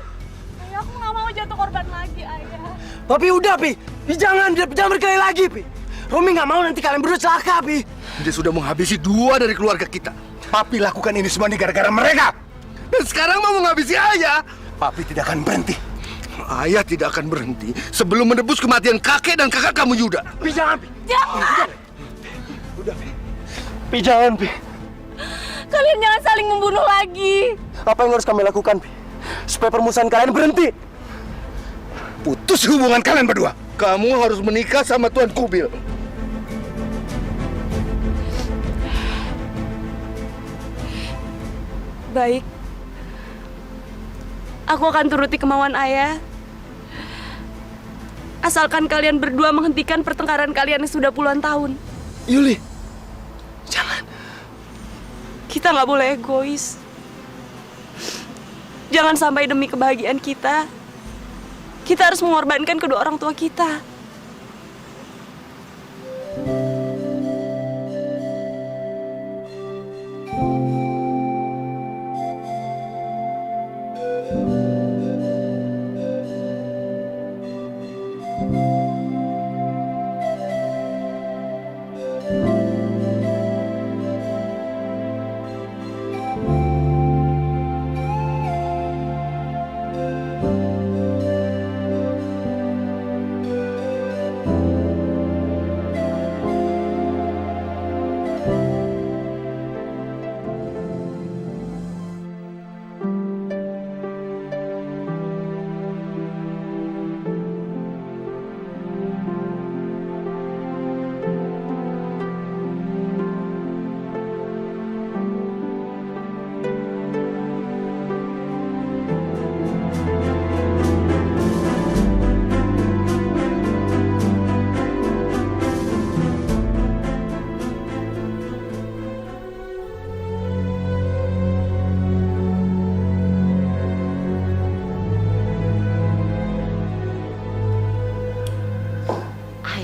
S3: Ayah, aku nggak mau jatuh korban lagi, Ayah.
S1: Papi, udah, Pi. Jangan berkelahi lagi, Pi. Romi nggak mau nanti kalian berdua celaka, Pi.
S4: Dia sudah menghabisi 2 dari keluarga kita.
S6: Papi lakukan ini semua ini gara-gara mereka.
S4: Dan sekarang mau menghabisi ayah.
S6: Papi tidak akan berhenti.
S4: Ayah tidak akan berhenti sebelum menebus kematian kakek dan kakak kamu Yuda.
S1: Pi, jangan, Pi.
S3: Jangan!
S1: Udah, Pi. Pi, jangan, Pi.
S3: Kalian jangan saling membunuh lagi.
S1: Apa yang harus kami lakukan, Pi? Supaya permusuhan kalian berhenti.
S6: putus hubungan kalian berdua.
S4: Kamu harus menikah sama Tuan Kubil.
S3: Baik. Aku akan turuti kemauan ayah. Asalkan kalian berdua menghentikan pertengkaran kalian yang sudah puluhan tahun.
S1: Yuli, jangan.
S3: Kita nggak boleh egois. Jangan sampai demi kebahagiaan kita harus mengorbankan kedua orang tua kita.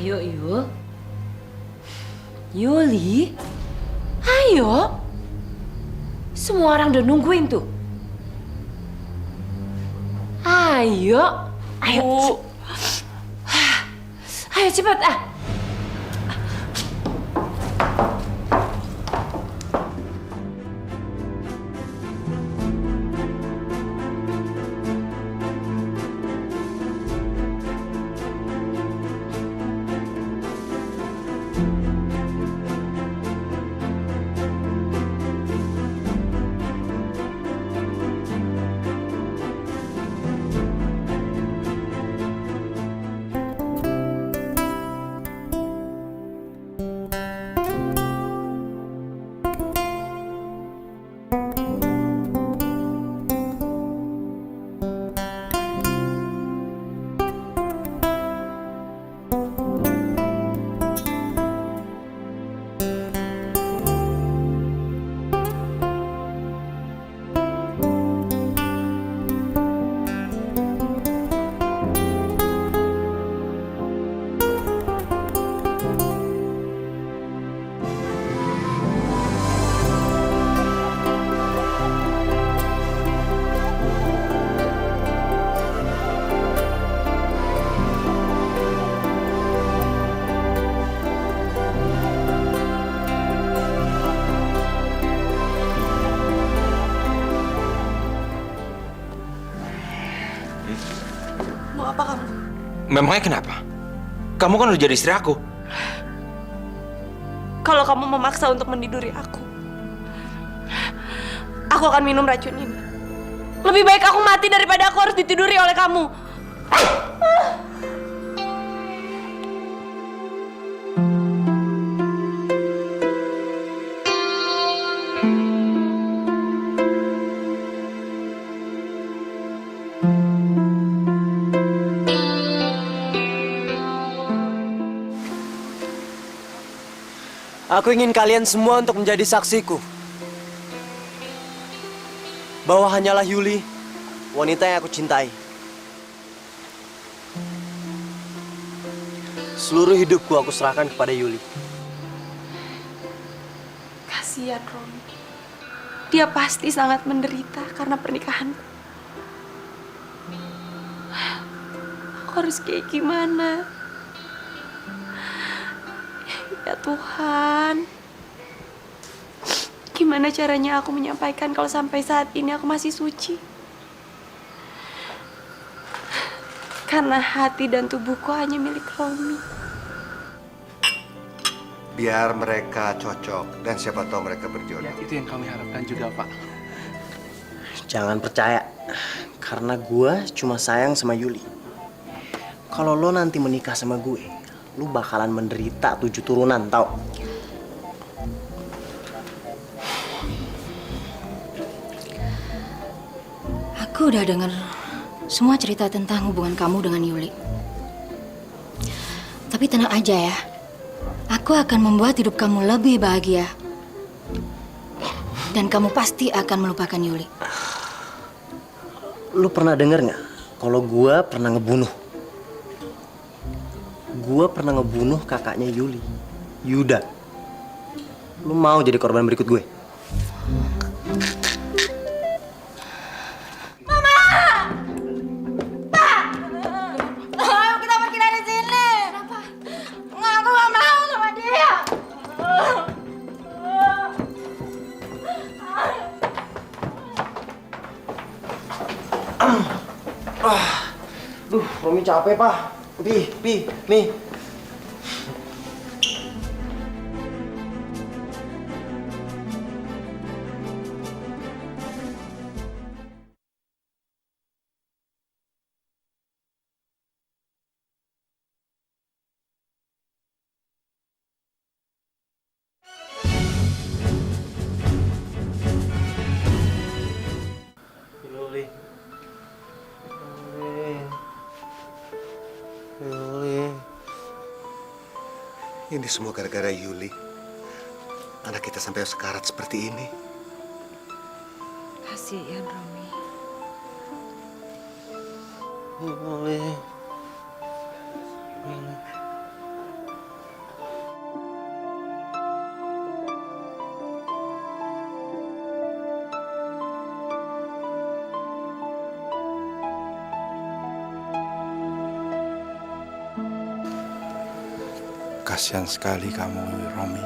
S5: Ayo, Yul. Yuli, ayo. Semua orang udah nungguin tuh. Ayo. Ayo. Ayo cepat ah.
S3: Mau apa kamu?
S10: Memangnya kenapa? Kamu kan udah jadi istri aku.
S3: Kalau kamu memaksa untuk meniduri aku akan minum racun ini. Lebih baik aku mati daripada aku harus ditiduri oleh kamu.
S1: Aku ingin kalian semua untuk menjadi saksiku bahwa hanyalah Yuli, wanita yang aku cintai. Seluruh hidupku aku serahkan kepada Yuli.
S3: Kasihan Romi. Dia pasti sangat menderita karena pernikahanku. Aku harus kayak gimana? Ya Tuhan, gimana caranya aku menyampaikan kalau sampai saat ini aku masih suci? Karena hati dan tubuhku hanya milik Romi.
S6: Biar mereka cocok dan siapa tahu mereka berjodoh.
S11: Ya, itu yang kami harapkan juga, Pak.
S1: Jangan percaya, karena gua cuma sayang sama Yuli. kalau lo nanti menikah sama gue, lo bakalan menderita 7 turunan, tau?
S12: Aku udah denger semua cerita tentang hubungan kamu dengan Yuli. Tapi tenang aja ya. Aku akan membuat hidup kamu lebih bahagia. Dan kamu pasti akan melupakan Yuli.
S1: Lu pernah denger nggak kalau gue pernah ngebunuh? Gue pernah ngebunuh kakaknya Yuli, Yuda. Lu mau jadi korban berikut gue?
S12: Kita pergi dari sini. Kenapa? Aku gak mau sama dia.
S1: Duh, Romi capek, Pak. Pi, nih. Yuli.
S6: Ini semua gara-gara Yuli. Anak kita sampai sekarat seperti ini.
S12: Kasihan Romi.
S1: Yuli.
S13: Kasihan sekali kamu, Romi.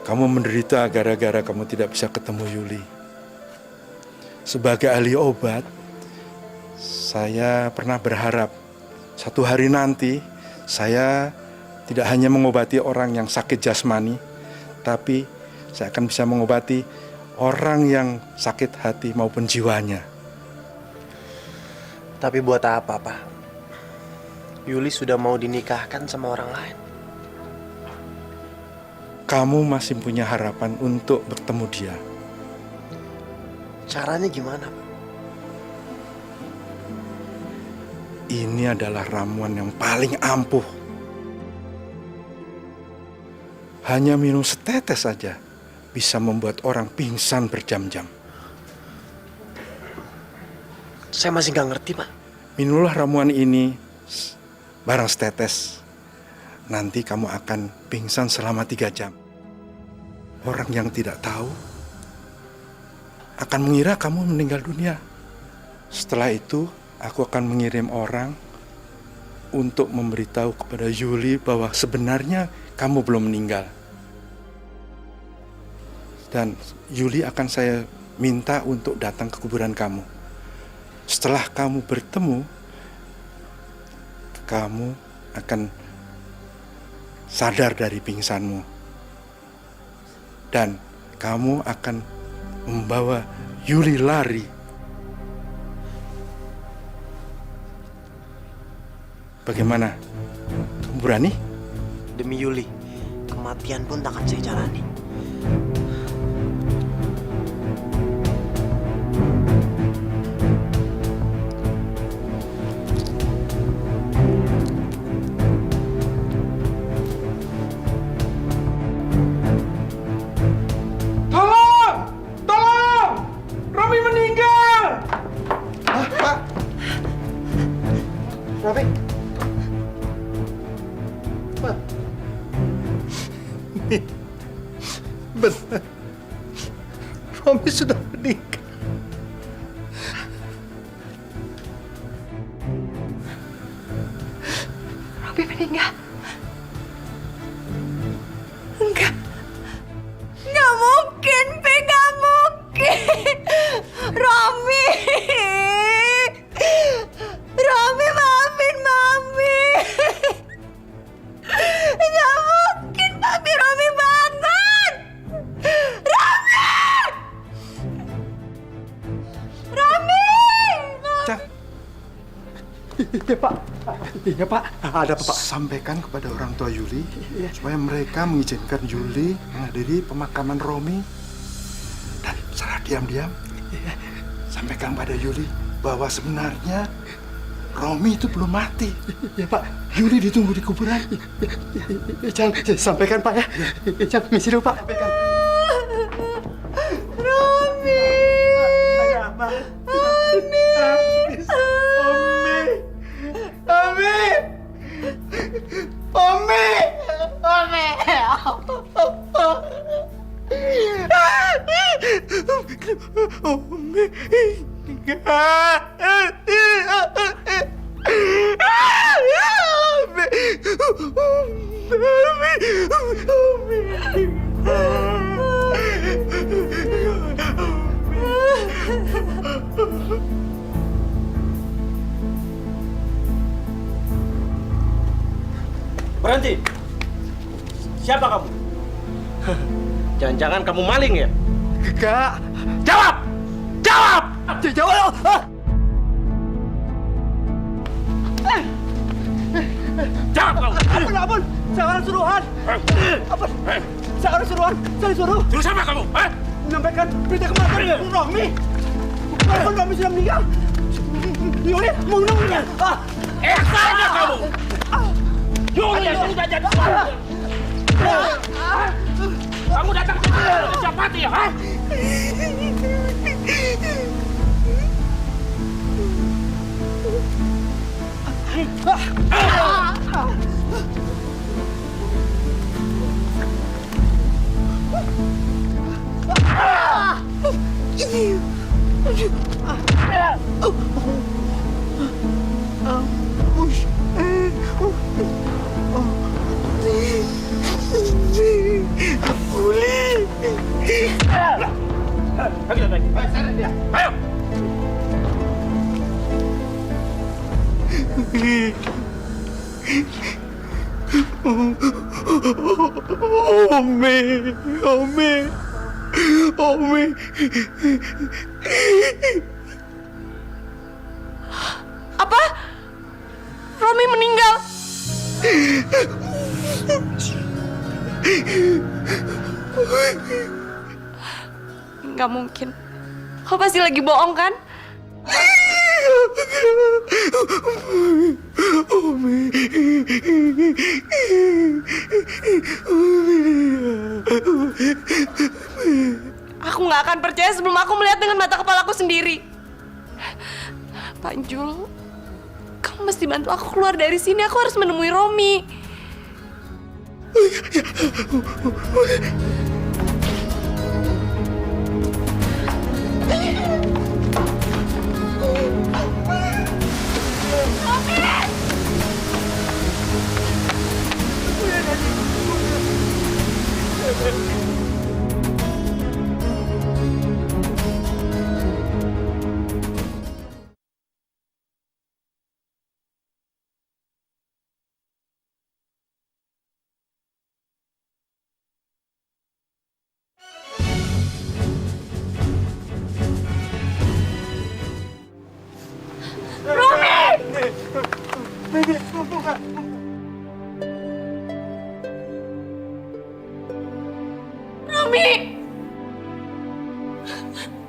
S13: Kamu menderita gara-gara kamu tidak bisa ketemu Yuli. Sebagai ahli obat, saya pernah berharap satu hari nanti saya tidak hanya mengobati orang yang sakit jasmani, tapi saya akan bisa mengobati orang yang sakit hati maupun jiwanya.
S1: Tapi buat apa, Pak? Yuli sudah mau dinikahkan sama orang lain.
S13: Kamu masih punya harapan untuk bertemu dia.
S1: Caranya gimana, Pak?
S13: Ini adalah ramuan yang paling ampuh. Hanya minum setetes saja bisa membuat orang pingsan berjam-jam.
S1: Saya masih nggak ngerti, Pak.
S13: Minumlah ramuan ini barang setetes. Nanti kamu akan pingsan selama 3 jam. Orang yang tidak tahu akan mengira kamu meninggal dunia. Setelah itu, aku akan mengirim orang untuk memberitahu kepada Yuli bahwa sebenarnya kamu belum meninggal. Dan Yuli akan saya minta untuk datang ke kuburan kamu. Setelah kamu bertemu, kamu akan sadar dari pingsanmu. Dan kamu akan membawa Yuli lari. Bagaimana? Kamu berani?
S1: Demi Yuli, kematian pun tak akan saya jalani.
S6: Benar. Romi sudah meninggal.
S3: Romi meninggal? Enggak. Nggak mungkin, Pi. Nggak mungkin. Romi. Romi, maafin Mami. Nggak mungkin, Papi. Romi bangun. Romi! Romi!
S13: Iya Pak. Iya Pak. Ada apa Pak? Sampaikan kepada orang tua Yuli supaya mereka mengizinkan Yuli menghadiri pemakaman Romi. Dan secara diam-diam sampaikan pada Yuli bahwa sebenarnya Romi itu belum mati. Ya Pak, Yuli ditunggu di kuburan. Jangan sampaikan Pak ya. Jangan misi dulu Pak. Sampaikan.
S3: Romi.
S13: Ada apa? Omi. Omi. Omi. Omi. Omi.
S11: Berhenti! Siapa kamu? Jangan-jangan kamu maling ya?
S13: Enggak.
S11: Jawab! Jawab!
S13: Jawab.
S11: Jawab kamu!
S13: Ampun. Saya orang suruhan. Ampun. Saya orang suruhan. Saya disuruh.
S11: Suruh siapa kamu?
S13: Menyampaikan berita kematian Romi. Walaupun Romi sudah meninggal. Yuli membunuhnya.
S11: Saja kamu! Yuli sudah jadi kamu datang ke sini untuk siapa mati ya? Ayo!
S13: Omi.
S3: Apa? Romi meninggal? Nggak mungkin. Kau pasti lagi bohong kan? Aku nggak akan percaya sebelum aku melihat dengan mata kepalaku sendiri. Panjul, kamu mesti bantu aku keluar dari sini. Aku harus menemui Romi.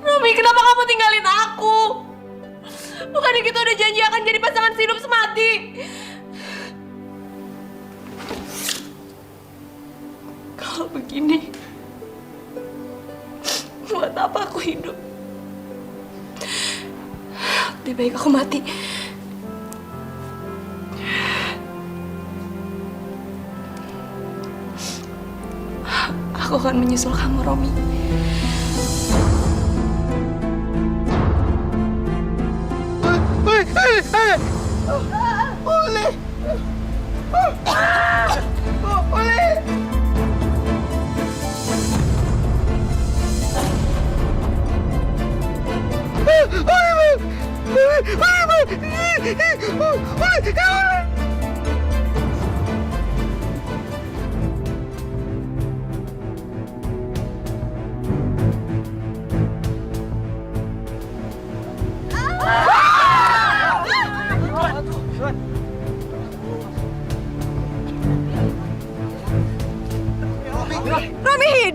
S3: Romi, kenapa kamu tinggalin aku? Bukannya kita udah janji akan jadi pasangan sehidup semati? Kalau begini, buat apa aku hidup? Lebih baik aku mati. Aku akan menyusul kamu, Romi.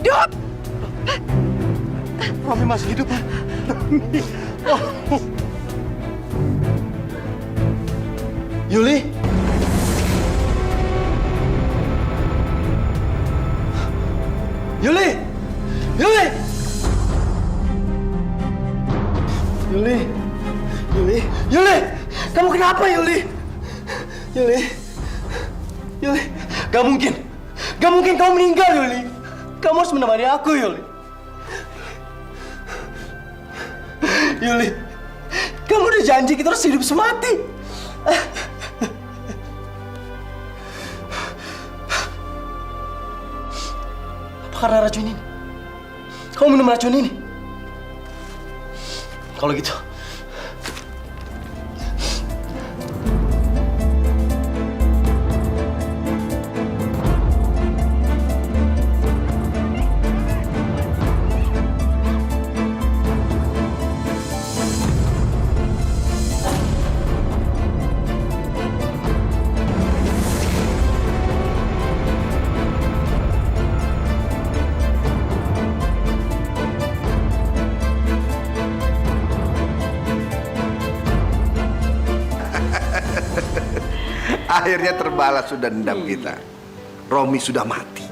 S5: hidup.
S6: Romi masih hidup, Ma. Oh.
S1: Yuli? Yuli! Yuli! Yuli! Yuli! Yuli! Kamu kenapa, Yuli? Yuli! Yuli! Gak mungkin! Gak mungkin kamu meninggal, Yuli! Kamu harus menemani aku, Yuli! Yuli! Kamu udah janji kita harus hidup semati! Apa karena racun ini? Kamu minum racun ini? Kalau gitu,
S4: Akhirnya terbalas sudah dendam kita. Romi sudah mati.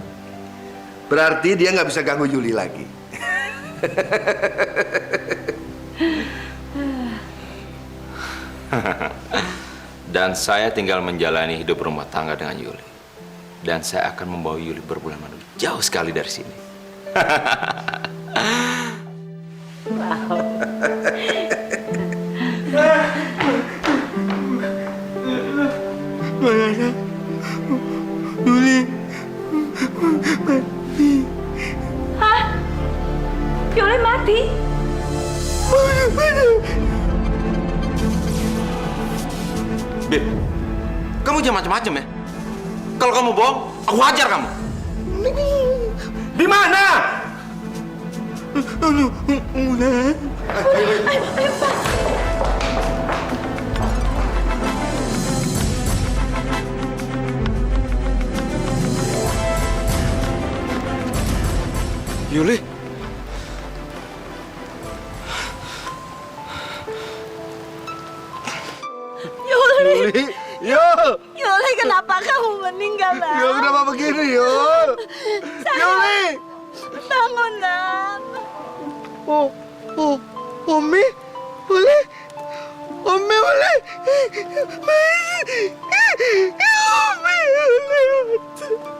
S4: Berarti dia nggak bisa ganggu Yuli lagi.
S10: Dan saya tinggal menjalani hidup rumah tangga dengan Yuli. Dan saya akan membawa Yuli berbulan madu jauh sekali dari sini.
S1: Yuli mati.
S5: Hah? Yuli mati?
S10: Bib, kamu jangan macam-macam ya. Kalau kamu bohong, aku hajar kamu.
S4: Di mana?
S1: Yuli?
S4: Yuli, Yul.
S3: Yuli, kenapa kamu meninggal, nak?
S4: Yul, kenapa begini, Yul? Yuli.
S3: Bangun, nak.
S1: Omi? Boleh? Omi boleh? Omi boleh?